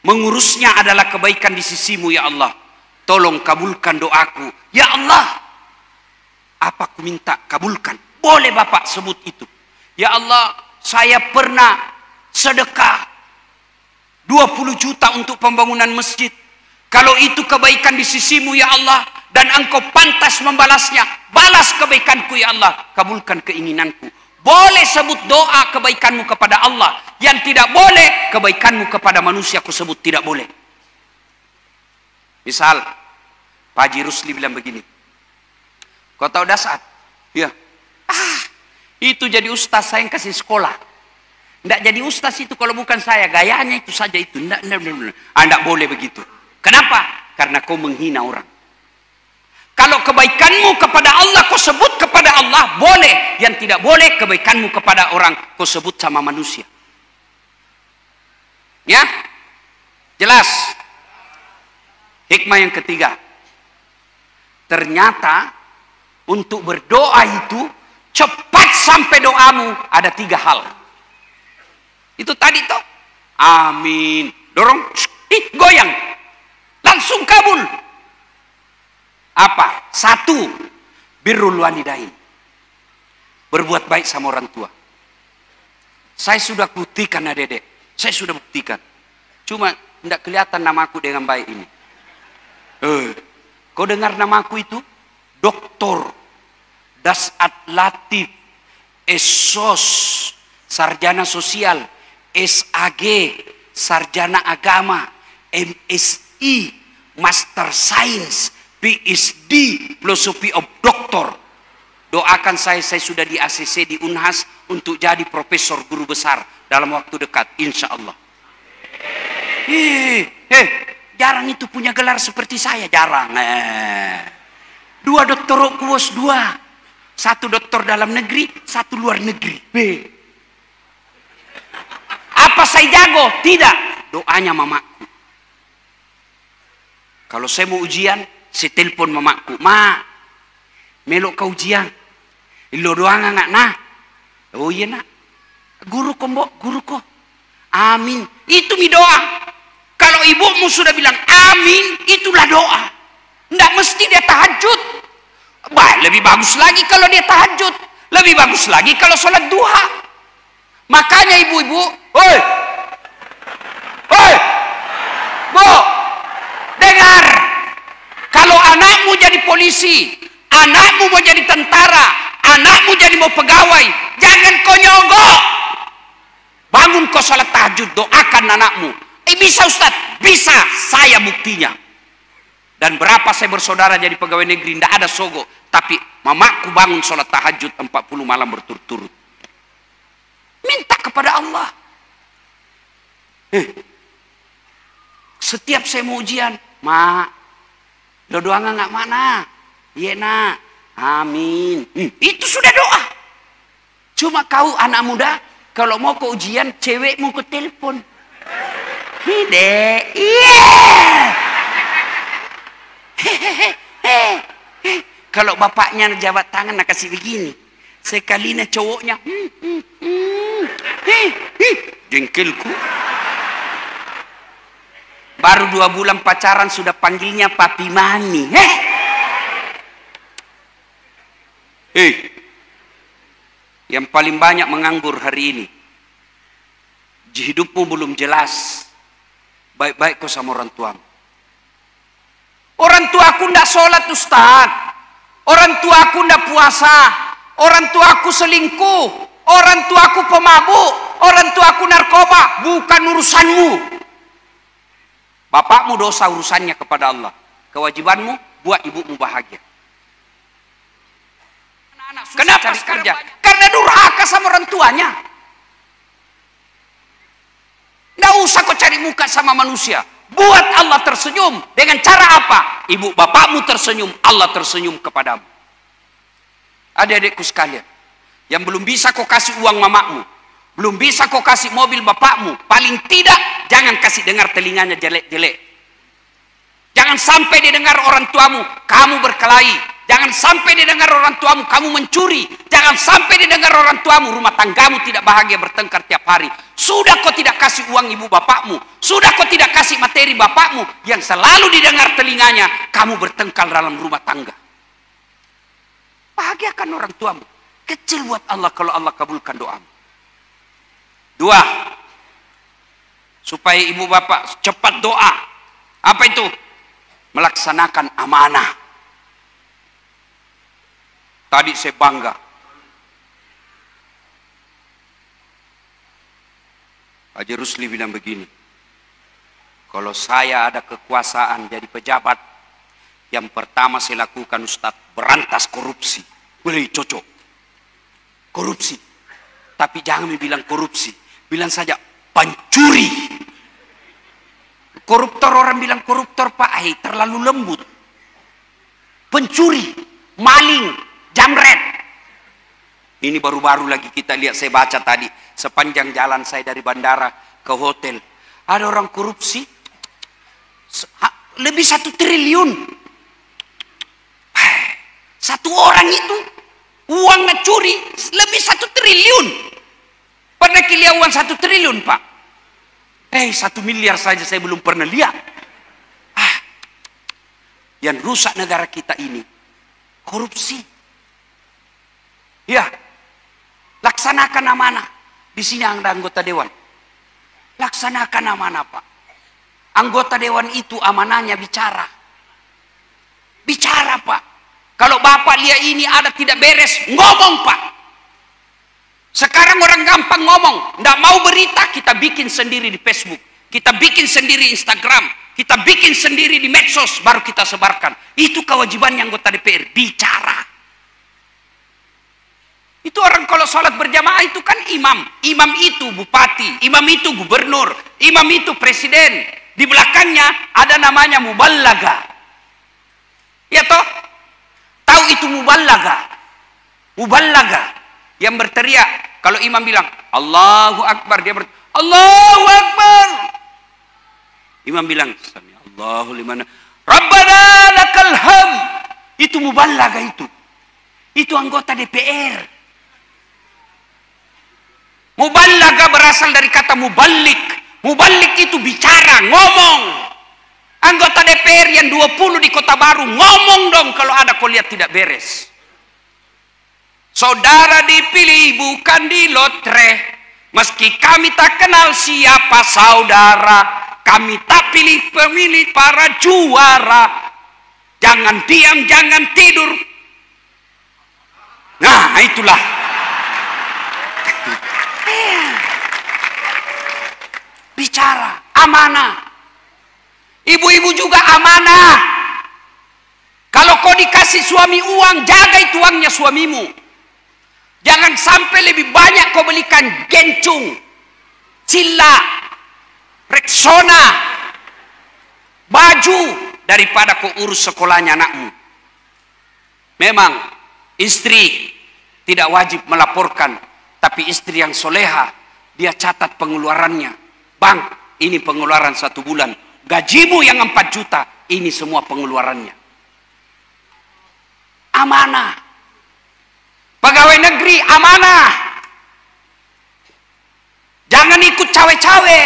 mengurusnya adalah kebaikan di sisimu ya Allah. Tolong kabulkan doaku. Ya Allah, apa ku minta kabulkan. Boleh bapak sebut itu. Ya Allah, saya pernah sedekah 20 juta untuk pembangunan masjid. Kalau itu kebaikan di sisimu ya Allah, dan engkau pantas membalasnya, balas kebaikanku ya Allah, kabulkan keinginanku. Boleh sebut doa kebaikanmu kepada Allah. Yang tidak boleh, kebaikanmu kepada manusia ku sebut tidak boleh. Misal Pak Haji Rusli bilang begini, kau tahu dasar? Ya. Itu jadi ustaz saya yang kasih sekolah. Tidak jadi ustaz itu kalau bukan saya. Gayanya itu saja itu. Tidak boleh begitu. Kenapa? karena kau menghina orang. Kalau kebaikanmu kepada Allah kau sebut kepada Allah, boleh. Yang tidak boleh kebaikanmu kepada orang kau sebut sama manusia. Ya? Jelas? Hikmah yang ketiga. Ternyata untuk berdoa itu cepat sampai doamu ada 3 hal. Itu tadi toh. Amin. Dorong, goyang. Langsung kabul. Apa? 1, birrul walidain. Berbuat baik sama orang tua. Saya sudah buktikan ya dedek. Saya sudah buktikan. Cuma tidak kelihatan namaku dengan baik ini. Kau dengar namaku itu? Doktor Dasat Latif Esos, sarjana sosial, SAG, sarjana agama, MSI, Master Science, PhD, Philosophy of Doctor. Doakan saya sudah di ACC di Unhas untuk jadi profesor guru besar dalam waktu dekat, insya Allah. Jarang itu punya gelar seperti saya, jarang. 2 doktor kuos 2. 1 doktor dalam negeri, 1 luar negeri. Apa saya jago? Tidak. Doanya mamaku. Kalau saya mau ujian, saya telepon mamaku. Ma, melok ke ujian. Lo doang nggak nah? Oh iya nak. Guru ko mbok, guru ko. Amin. Itu mi doa. Kalau ibumu sudah bilang amin, itulah doa. Nggak mesti dia tahajud. Bah, lebih bagus lagi kalau dia tahajud. Lebih bagus lagi kalau sholat duha. Makanya ibu-ibu, oi, bu, dengar. Kalau anakmu jadi polisi, anakmu mau jadi tentara, anakmu jadi mau pegawai, jangan kau nyogok. Bangun kau sholat tahajud, doakan anakmu. Bisa Ustaz? Bisa, saya buktinya. Dan berapa saya bersaudara jadi pegawai negeri, tidak ada sogok. Tapi mamaku bangun sholat tahajud 40 malam berturut-turut. Minta kepada Allah. Setiap saya mau ujian, Ma, lo doa nggak mana? Iya nak, amin. Itu sudah doa. Cuma kau anak muda, kalau mau ke ujian, cewekmu ke telepon. Dek, kalau bapaknya jabat tangan nak kasih begini, sekalinya cowoknya jengkelku. Baru 2 bulan pacaran sudah panggilnya papi mami. Yang paling banyak menganggur hari ini, hidupmu belum jelas. Baik-baik kau sama orang tuamu. Orang tuaku ndak sholat Ustaz. Orang tuaku ndak puasa. Orang tuaku selingkuh. Orang tuaku pemabuk. Orang tuaku narkoba. Bukan urusanmu. Bapakmu dosa urusannya kepada Allah. Kewajibanmu buat ibumu bahagia. Kenapa kerja? Karena durhaka sama orang tuanya. Nggak usah kau cari muka sama manusia. Buat Allah tersenyum. Dengan cara apa? Ibu bapakmu tersenyum, Allah tersenyum kepadamu. Adik-adikku sekalian, yang belum bisa kau kasih uang mamamu, belum bisa kau kasih mobil bapakmu, paling tidak jangan kasih dengar telinganya jelek-jelek. Jangan sampai didengar orang tuamu kamu berkelahi. Jangan sampai didengar orang tuamu kamu mencuri. Jangan sampai didengar orang tuamu rumah tanggamu tidak bahagia, bertengkar tiap hari. Sudah kau tidak kasih uang ibu bapakmu, sudah kau tidak kasih materi bapakmu, yang selalu didengar telinganya kamu bertengkar dalam rumah tangga. Bahagiakan orang tuamu. Kecil buat Allah kalau Allah kabulkan doamu. 2, supaya ibu bapak cepat doa. Apa itu? Melaksanakan amanah. Tadi saya bangga. Haji Rusli bilang begini, kalau saya ada kekuasaan jadi pejabat, yang pertama saya lakukan Ustaz, berantas korupsi. Boleh cocok. Korupsi. Tapi jangan bilang korupsi. Bilang saja pencuri. Koruptor, orang bilang koruptor Pak, terlalu lembut. Pencuri, maling, jamret. Ini baru-baru lagi kita lihat, saya baca tadi, sepanjang jalan saya dari bandara ke hotel. Ada orang korupsi, lebih 1 triliun. Satu orang itu, uang curi, lebih 1 triliun. Pernah lihat uang 1 triliun Pak? 1 miliar saja saya belum pernah lihat. Yang rusak negara kita ini, korupsi. Ya, laksanakan amanah. Di sini ada anggota dewan. Laksanakan amanah Pak. Anggota dewan itu amanahnya bicara. Bicara Pak. Kalau Bapak lihat ini ada tidak beres, ngomong Pak. Sekarang orang gampang ngomong. Nggak mau berita, kita bikin sendiri di Facebook. Kita bikin sendiri Instagram. Kita bikin sendiri di medsos, baru kita sebarkan. Itu kewajibannya anggota DPR, bicara. Itu orang kalau sholat berjamaah itu kan imam. Imam itu bupati, imam itu gubernur, imam itu presiden. Di belakangnya ada namanya muballaga. Ya toh? Tahu itu muballaga? Muballaga yang berteriak. Kalau imam bilang Allahu Akbar, dia berteriak Allahu Akbar. Imam bilang Sami Allahu liman Rabbana lakal hamd. Itu muballaga itu. Itu anggota DPR. Muballaga berasal dari kata muballik. Muballik itu bicara, ngomong. Anggota DPR yang 20 di Kota Baru, ngomong dong kalau ada kau lihat tidak beres. Saudara dipilih bukan di lotre. Meski kami tak kenal siapa saudara, kami tak pilih pemilih para juara. Jangan diam, jangan tidur. Nah, itulah. Bicara, amanah. Ibu-ibu juga amanah. Kalau kau dikasih suami uang, jaga itu uangnya suamimu. Jangan sampai lebih banyak kau belikan gencung, cilla, Rexona, baju, daripada kau urus sekolahnya anakmu. Memang istri tidak wajib melaporkan, tapi istri yang soleha, dia catat pengeluarannya. Bang, ini pengeluaran 1 bulan. Gajimu yang 4 juta, ini semua pengeluarannya. Amanah. Pegawai negeri, amanah. Jangan ikut cawe-cawe.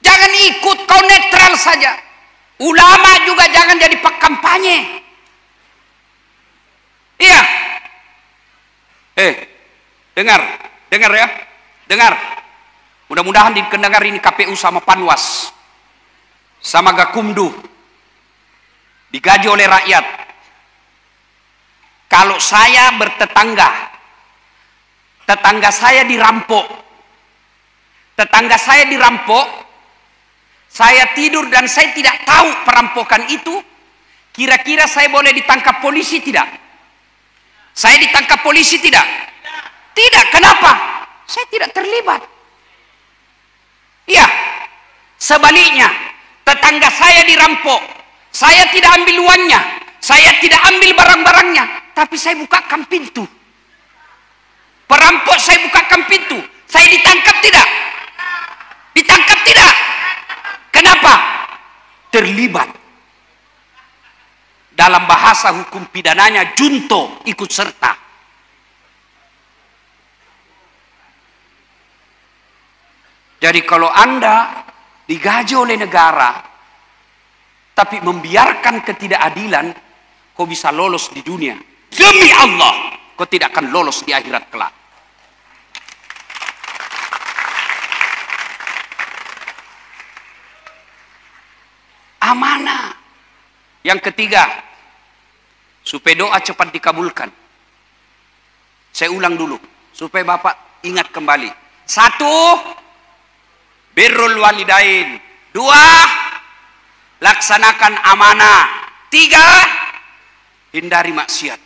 Jangan ikut, kau netral saja. Ulama juga jangan jadi pekampanye. Iya. Dengar ya. Dengar, mudah-mudahan didengar ini KPU sama Panwas, sama Gakumdu, digaji oleh rakyat. Kalau saya bertetangga, tetangga saya dirampok, saya tidur dan saya tidak tahu perampokan itu, kira-kira saya boleh ditangkap polisi tidak? Saya ditangkap polisi tidak? Tidak, kenapa? Saya tidak terlibat. Iya. Sebaliknya, tetangga saya dirampok. Saya tidak ambil uangnya. Saya tidak ambil barang-barangnya. Tapi saya bukakan pintu. Perampok saya bukakan pintu. Saya ditangkap tidak? Ditangkap tidak? Kenapa? Terlibat. Dalam bahasa hukum pidananya, junto, ikut serta. Jadi kalau Anda digaji oleh negara, tapi membiarkan ketidakadilan, kau bisa lolos di dunia. Demi Allah, kau tidak akan lolos di akhirat kelak. Amanah. Yang ketiga, supaya doa cepat dikabulkan. Saya ulang dulu, supaya Bapak ingat kembali. 1, birrul walidain. 2, laksanakan amanah. 3, hindari maksiat.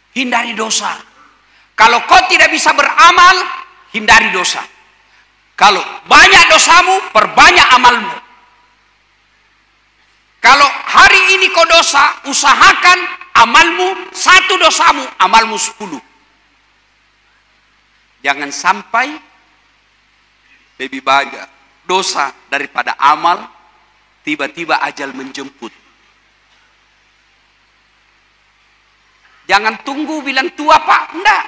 Hindari dosa. Kalau kau tidak bisa beramal, hindari dosa. Kalau banyak dosamu, perbanyak amalmu. Kalau hari ini kau dosa, usahakan amalmu 1 dosamu, amalmu 10. Jangan sampai lebih banyak dosa daripada amal, tiba-tiba ajal menjemput. Jangan tunggu bilang tua Pak, enggak.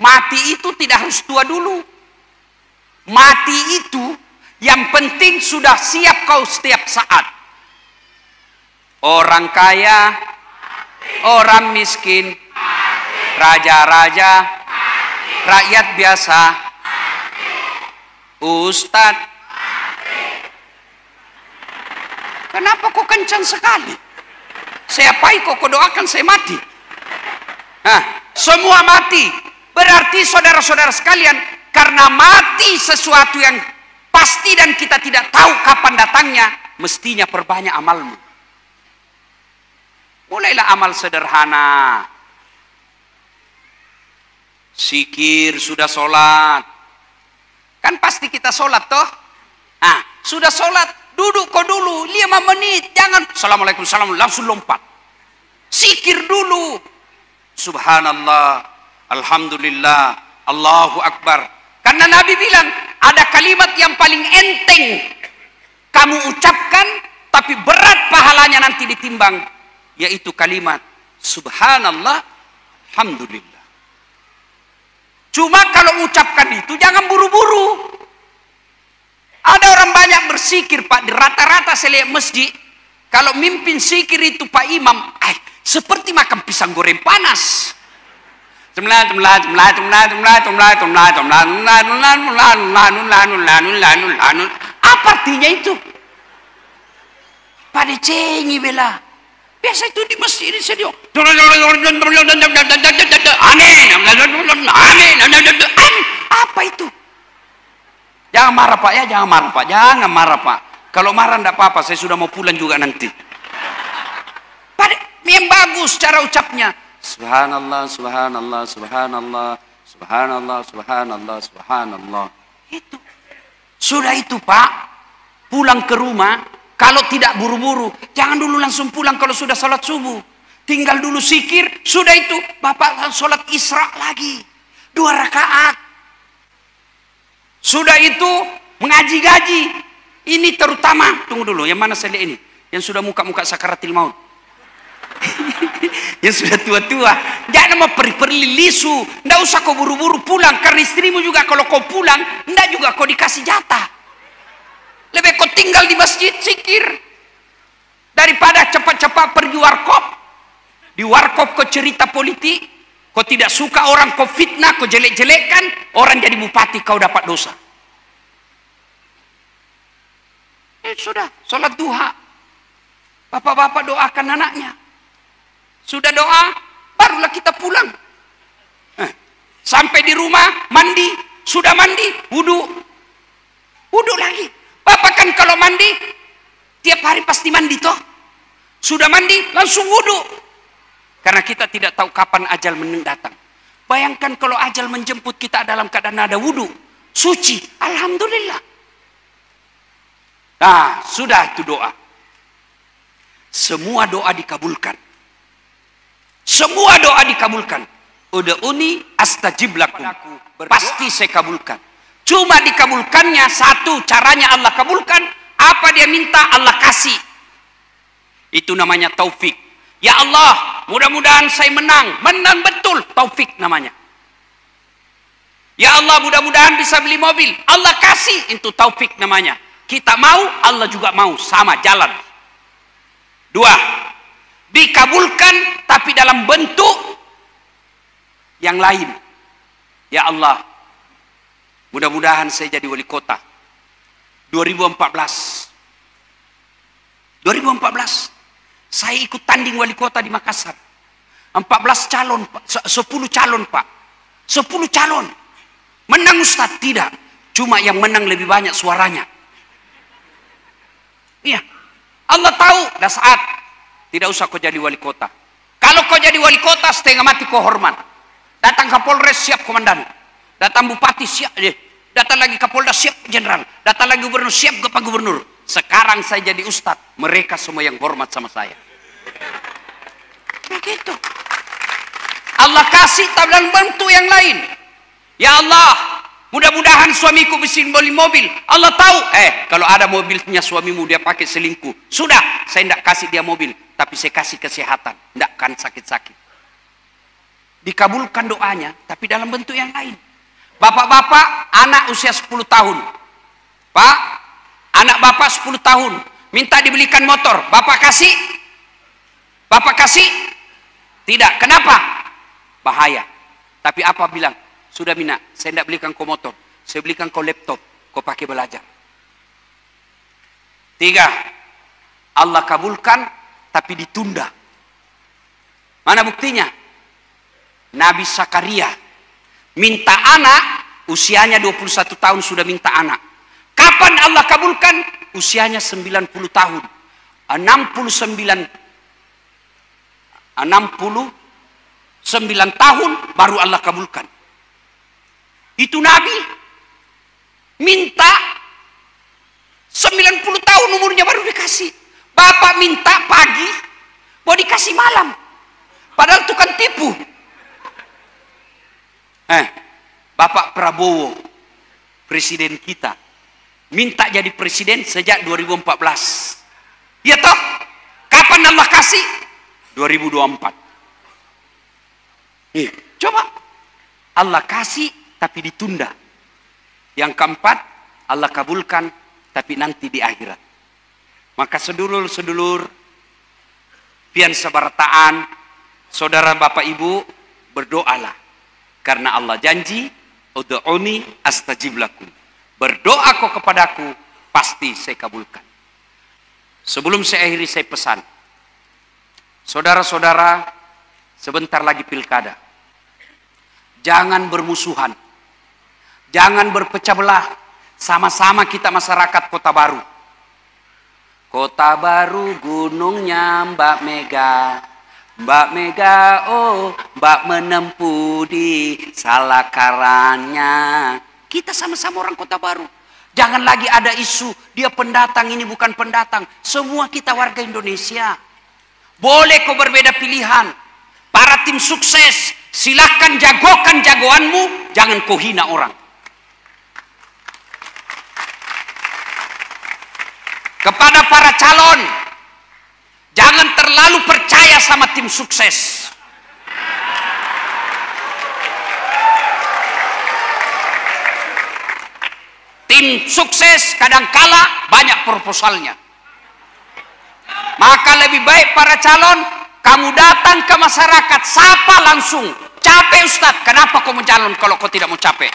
Mati itu tidak harus tua dulu. Mati itu yang penting sudah siap kau setiap saat. Orang kaya, orang miskin, raja-raja, rakyat biasa, ustadz. Kenapa kau kencang sekali? Siapa kau doakan saya mati? Nah, semua mati. Berarti saudara-saudara sekalian, karena mati sesuatu yang pasti dan kita tidak tahu kapan datangnya, mestinya perbanyak amalmu. Mulailah amal sederhana. Zikir, sudah sholat. Kan pasti kita sholat toh? Nah, sudah sholat, duduk kau dulu 5 menit. Jangan assalamualaikum, salam, langsung lompat. Zikir dulu. Subhanallah, alhamdulillah, Allahu Akbar. Karena Nabi bilang, ada kalimat yang paling enteng kamu ucapkan, tapi berat pahalanya nanti ditimbang, yaitu kalimat Subhanallah, alhamdulillah. Cuma kalau ucapkan itu jangan buru-buru. Ada orang banyak berzikir Pak, di rata-rata saya lihat masjid, kalau mimpin zikir itu Pak Imam, seperti makan pisang goreng panas. Apa artinya itu? Pada cengi bela. Biasa itu di masjid ini sedio. Apa itu? Jangan marah Pak ya, jangan marah Pak, jangan marah Pak. Kalau marah enggak apa-apa, saya sudah mau pulang juga nanti. Pada yang bagus cara ucapnya. Subhanallah, subhanallah, subhanallah, subhanallah, subhanallah, subhanallah. Itu. Sudah itu Pak, pulang ke rumah, kalau tidak buru-buru, jangan dulu langsung pulang kalau sudah salat subuh. Tinggal dulu zikir, sudah itu Bapak salat Isra lagi. 2 rakaat. Sudah itu mengaji-gaji. Ini terutama, tunggu dulu, yang mana saya lihat ini? Yang sudah muka-muka sakaratil maut. Yang sudah tua-tua, jangan mau perli lisu. Nggak usah kau buru-buru pulang, karena istrimu juga kalau kau pulang, nggak juga kau dikasih jatah. Lebih kau tinggal di masjid zikir daripada cepat-cepat pergi warkop. Di warkop kau cerita politik, kau tidak suka orang kau fitnah, kau jelek-jelekkan, orang jadi bupati kau dapat dosa. Sudah, sholat duha. Bapak-bapak doakan anaknya. Sudah doa, barulah kita pulang. Sampai di rumah, mandi. Sudah mandi, wudhu. Wudhu lagi. Bapak kan kalau mandi, tiap hari pasti mandi toh. Sudah mandi, langsung wudhu. Karena kita tidak tahu kapan ajal datang. Bayangkan kalau ajal menjemput kita dalam keadaan ada wudhu. Suci, alhamdulillah. Nah, sudah itu doa. Semua doa dikabulkan. Semua doa dikabulkan. Ud'uni astajib lakum. Pasti saya kabulkan. Cuma dikabulkannya satu, caranya Allah kabulkan. Apa dia minta, Allah kasih. Itu namanya taufik. Ya Allah, mudah-mudahan saya menang. Menang betul, taufik namanya. Ya Allah, mudah-mudahan bisa beli mobil. Allah kasih, itu taufik namanya. Kita mau, Allah juga mau. Sama, jalan. 2. Dikabulkan tapi dalam bentuk yang lain. Ya Allah, mudah-mudahan saya jadi wali kota 2014 saya ikut tanding wali kota di Makassar. 14 calon, 10 calon Pak, 10 calon. Menang Ustaz? Tidak, cuma yang menang lebih banyak suaranya. Iya, Allah tahu dah saat. Tidak usah kau jadi wali kota. Kalau kau jadi wali kota, setengah mati kau hormat. Datang Kapolres, siap komandan. Datang bupati, siap. Datang lagi Kapolda, siap Jenderal. Datang lagi Gubernur, siap Pak Gubernur. Sekarang saya jadi Ustadz, mereka semua yang hormat sama saya. Begitu. Allah kasih dalam bentuk yang lain. Ya Allah, mudah-mudahan suamiku bisa beli mobil. Allah tahu, kalau ada mobilnya suamimu dia pakai selingkuh. Sudah, saya tidak kasih dia mobil, tapi saya kasih kesehatan. Tidak akan sakit-sakit. Dikabulkan doanya, tapi dalam bentuk yang lain. Bapak-bapak, anak usia 10 tahun. Pak, anak bapak 10 tahun. Minta dibelikan motor. Bapak kasih? Bapak kasih? Tidak. Kenapa? Bahaya. Tapi apa bilang? Sudah Mina, saya tidak belikan kau motor. Saya belikan kau laptop. Kau pakai belajar. 3. Allah kabulkan, tapi ditunda. Mana buktinya? Nabi Zakaria minta anak, usianya 21 tahun sudah minta anak. Kapan Allah kabulkan? Usianya 90 tahun. 69 tahun baru Allah kabulkan. Itu Nabi minta 90 tahun umurnya baru dikasih. Bapak minta pagi, mau dikasih malam. Padahal itu kan tipu. Bapak Prabowo, presiden kita, minta jadi presiden sejak 2014. Ya toh? Kapan Allah kasih? 2024. Coba. Allah kasih tapi ditunda. Yang keempat, Allah kabulkan tapi nanti di akhirat. Maka sedulur-sedulur pian sabarataan, saudara bapak ibu, berdoalah. Karena Allah janji, ud'uni astajib lakum. Berdoa kau kepadaku, pasti saya kabulkan. Sebelum saya akhiri, saya pesan. Saudara-saudara, sebentar lagi pilkada. Jangan bermusuhan. Jangan berpecah belah. Sama-sama kita masyarakat Kota Baru. Kota Baru gunungnya Mbak Mega. Mbak Mega, oh Mbak menempuh di salakarannya. Kita sama-sama orang Kota Baru. Jangan lagi ada isu, dia pendatang, ini bukan pendatang. Semua kita warga Indonesia. Boleh kau berbeda pilihan. Para tim sukses, silahkan jagokan jagoanmu, jangan kau hina orang. Kepada para calon, jangan terlalu percaya sama tim sukses. Tim sukses kadangkala banyak proposalnya. Maka lebih baik para calon, kamu datang ke masyarakat, sapa langsung. Capek Ustadz, kenapa kau mencalon kalau kau tidak mau capek?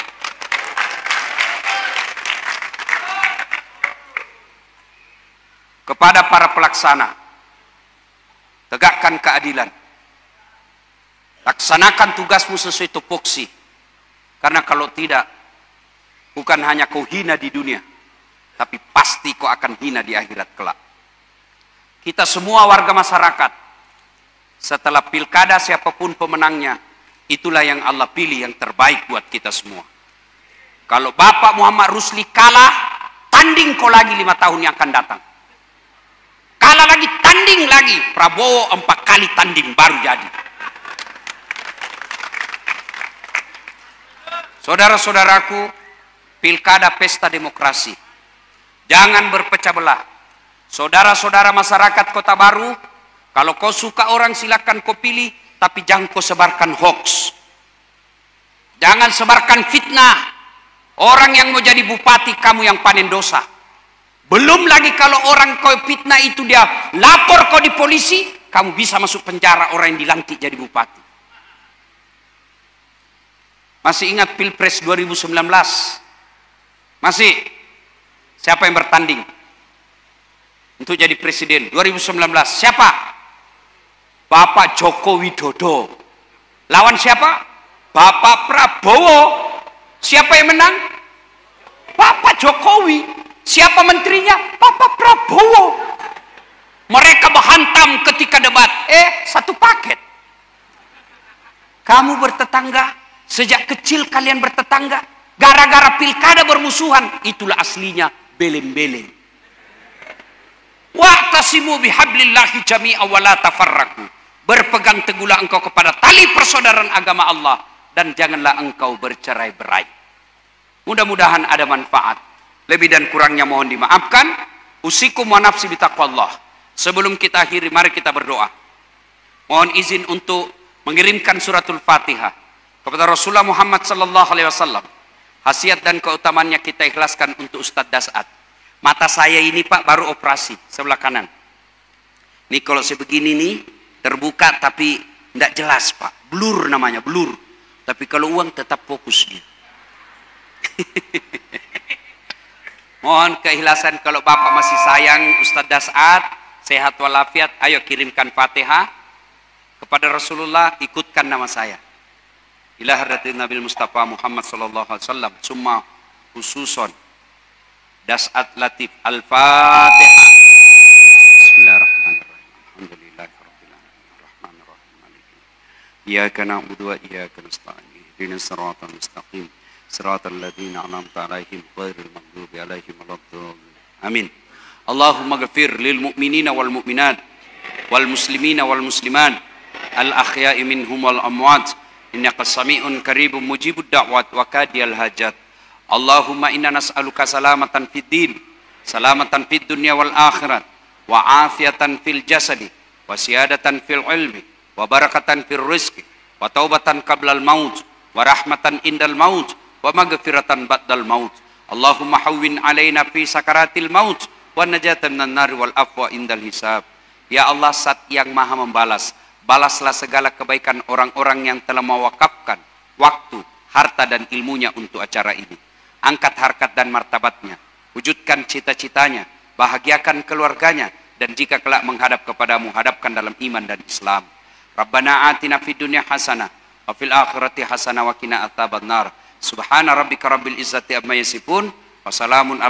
Kepada para pelaksana, tegakkan keadilan. Laksanakan tugasmu sesuai tupoksi. Karena kalau tidak, bukan hanya kau hina di dunia, tapi pasti kau akan hina di akhirat kelak. Kita semua warga masyarakat, setelah pilkada siapapun pemenangnya, itulah yang Allah pilih yang terbaik buat kita semua. Kalau Bapak Muhammad Rusli kalah, tanding kau lagi 5 tahun yang akan datang. Kalah lagi, tanding lagi. Prabowo 4 kali tanding baru jadi. Saudara-saudaraku, pilkada pesta demokrasi. Jangan berpecah belah. Saudara-saudara masyarakat Kota Baru, kalau kau suka orang silakan kau pilih, tapi jangan kau sebarkan hoax. Jangan sebarkan fitnah. Orang yang mau jadi bupati, kamu yang panen dosa. Belum lagi kalau orang kau fitnah itu dia lapor kau di polisi, kamu bisa masuk penjara orang yang dilantik jadi bupati. Masih ingat Pilpres 2019? Masih? Siapa yang bertanding untuk jadi presiden 2019? Siapa? Bapak Joko Widodo. Lawan siapa? Bapak Prabowo. Siapa yang menang? Bapak Jokowi. Siapa menterinya? Bapak Prabowo. Mereka berhantam ketika debat. Satu paket. Kamu bertetangga, sejak kecil kalian bertetangga. Gara-gara pilkada bermusuhan, itulah aslinya beleng-beleng. Wa'tasimu bihablillahi jami'a wa la tafarraqu. Berpegang teguhlah engkau kepada tali persaudaraan agama Allah dan janganlah engkau bercerai-berai. Mudah-mudahan ada manfaat. Lebih dan kurangnya mohon dimaafkan. Usikum wa nafsi bitaqwallah. Sebelum kita akhiri, mari kita berdoa. Mohon izin untuk mengirimkan suratul Fatihah kepada Rasulullah Muhammad sallallahu alaihi wasallam. Khasiat dan keutamaannya kita ikhlaskan untuk Ustadz Das'ad. Mata saya ini Pak baru operasi sebelah kanan. Ini kalau sebegini nih terbuka tapi tidak jelas Pak. Blur namanya, blur. Tapi kalau uang tetap fokus dia. Mohon keikhlasan kalau Bapak masih sayang Ustadz Das'ad, sehat walafiat, ayo kirimkan Fatihah kepada Rasulullah, ikutkan nama saya. Ila hadratin Nabi Mustafa Muhammad sallallahu alaihi wasallam, summa khususon Das'ad Latif Al-Fatihah. Bismillahirrahmanirrahim. Alhamdulillahirabbil alamin. Arrahmanirrahim. Maliki. Iyyaka na'budu wa iyyaka nasta'in. Ihdinas siratal mustaqim. Siratal ladzina an'amta 'alaihim ghairil maghdubi 'alaihim waladdallin. Amin. Allahumma ghfir lil mu'minina wal mu'minat wal muslimina wal muslimat al ahya'i minhum wal amwat. Innaka sami'un qaribun mujibud da'wat wa kadiyal hajat. Allahumma inna nas'aluka salamatan fid din, salamatan fid dunya wal akhirat, wa afiatan fil jasadi, wa siyadatan fil ilmi, wa barakatan fil rizqi, wa taubatan qablal maut, wa rahmatan indal maut, wa maghfiratan ba'dal maut. Allahumma hawwin alaina fi sakaratil maut, wa najatan minan nar wal afwa indal hisab. Ya Allah, Zat yang Maha membalas, balaslah segala kebaikan orang-orang yang telah mewakafkan waktu, harta dan ilmunya untuk acara ini. Angkat harkat dan martabatnya, wujudkan cita-citanya, bahagiakan keluarganya, dan jika kelak menghadap kepadamu, hadapkan dalam iman dan Islam. Rabbana atina fid dunya hasanah wa fil akhirati hasanah wa qina adzabannar. Subhana rabbika rabbil izzati amma yasifun wa salamun ala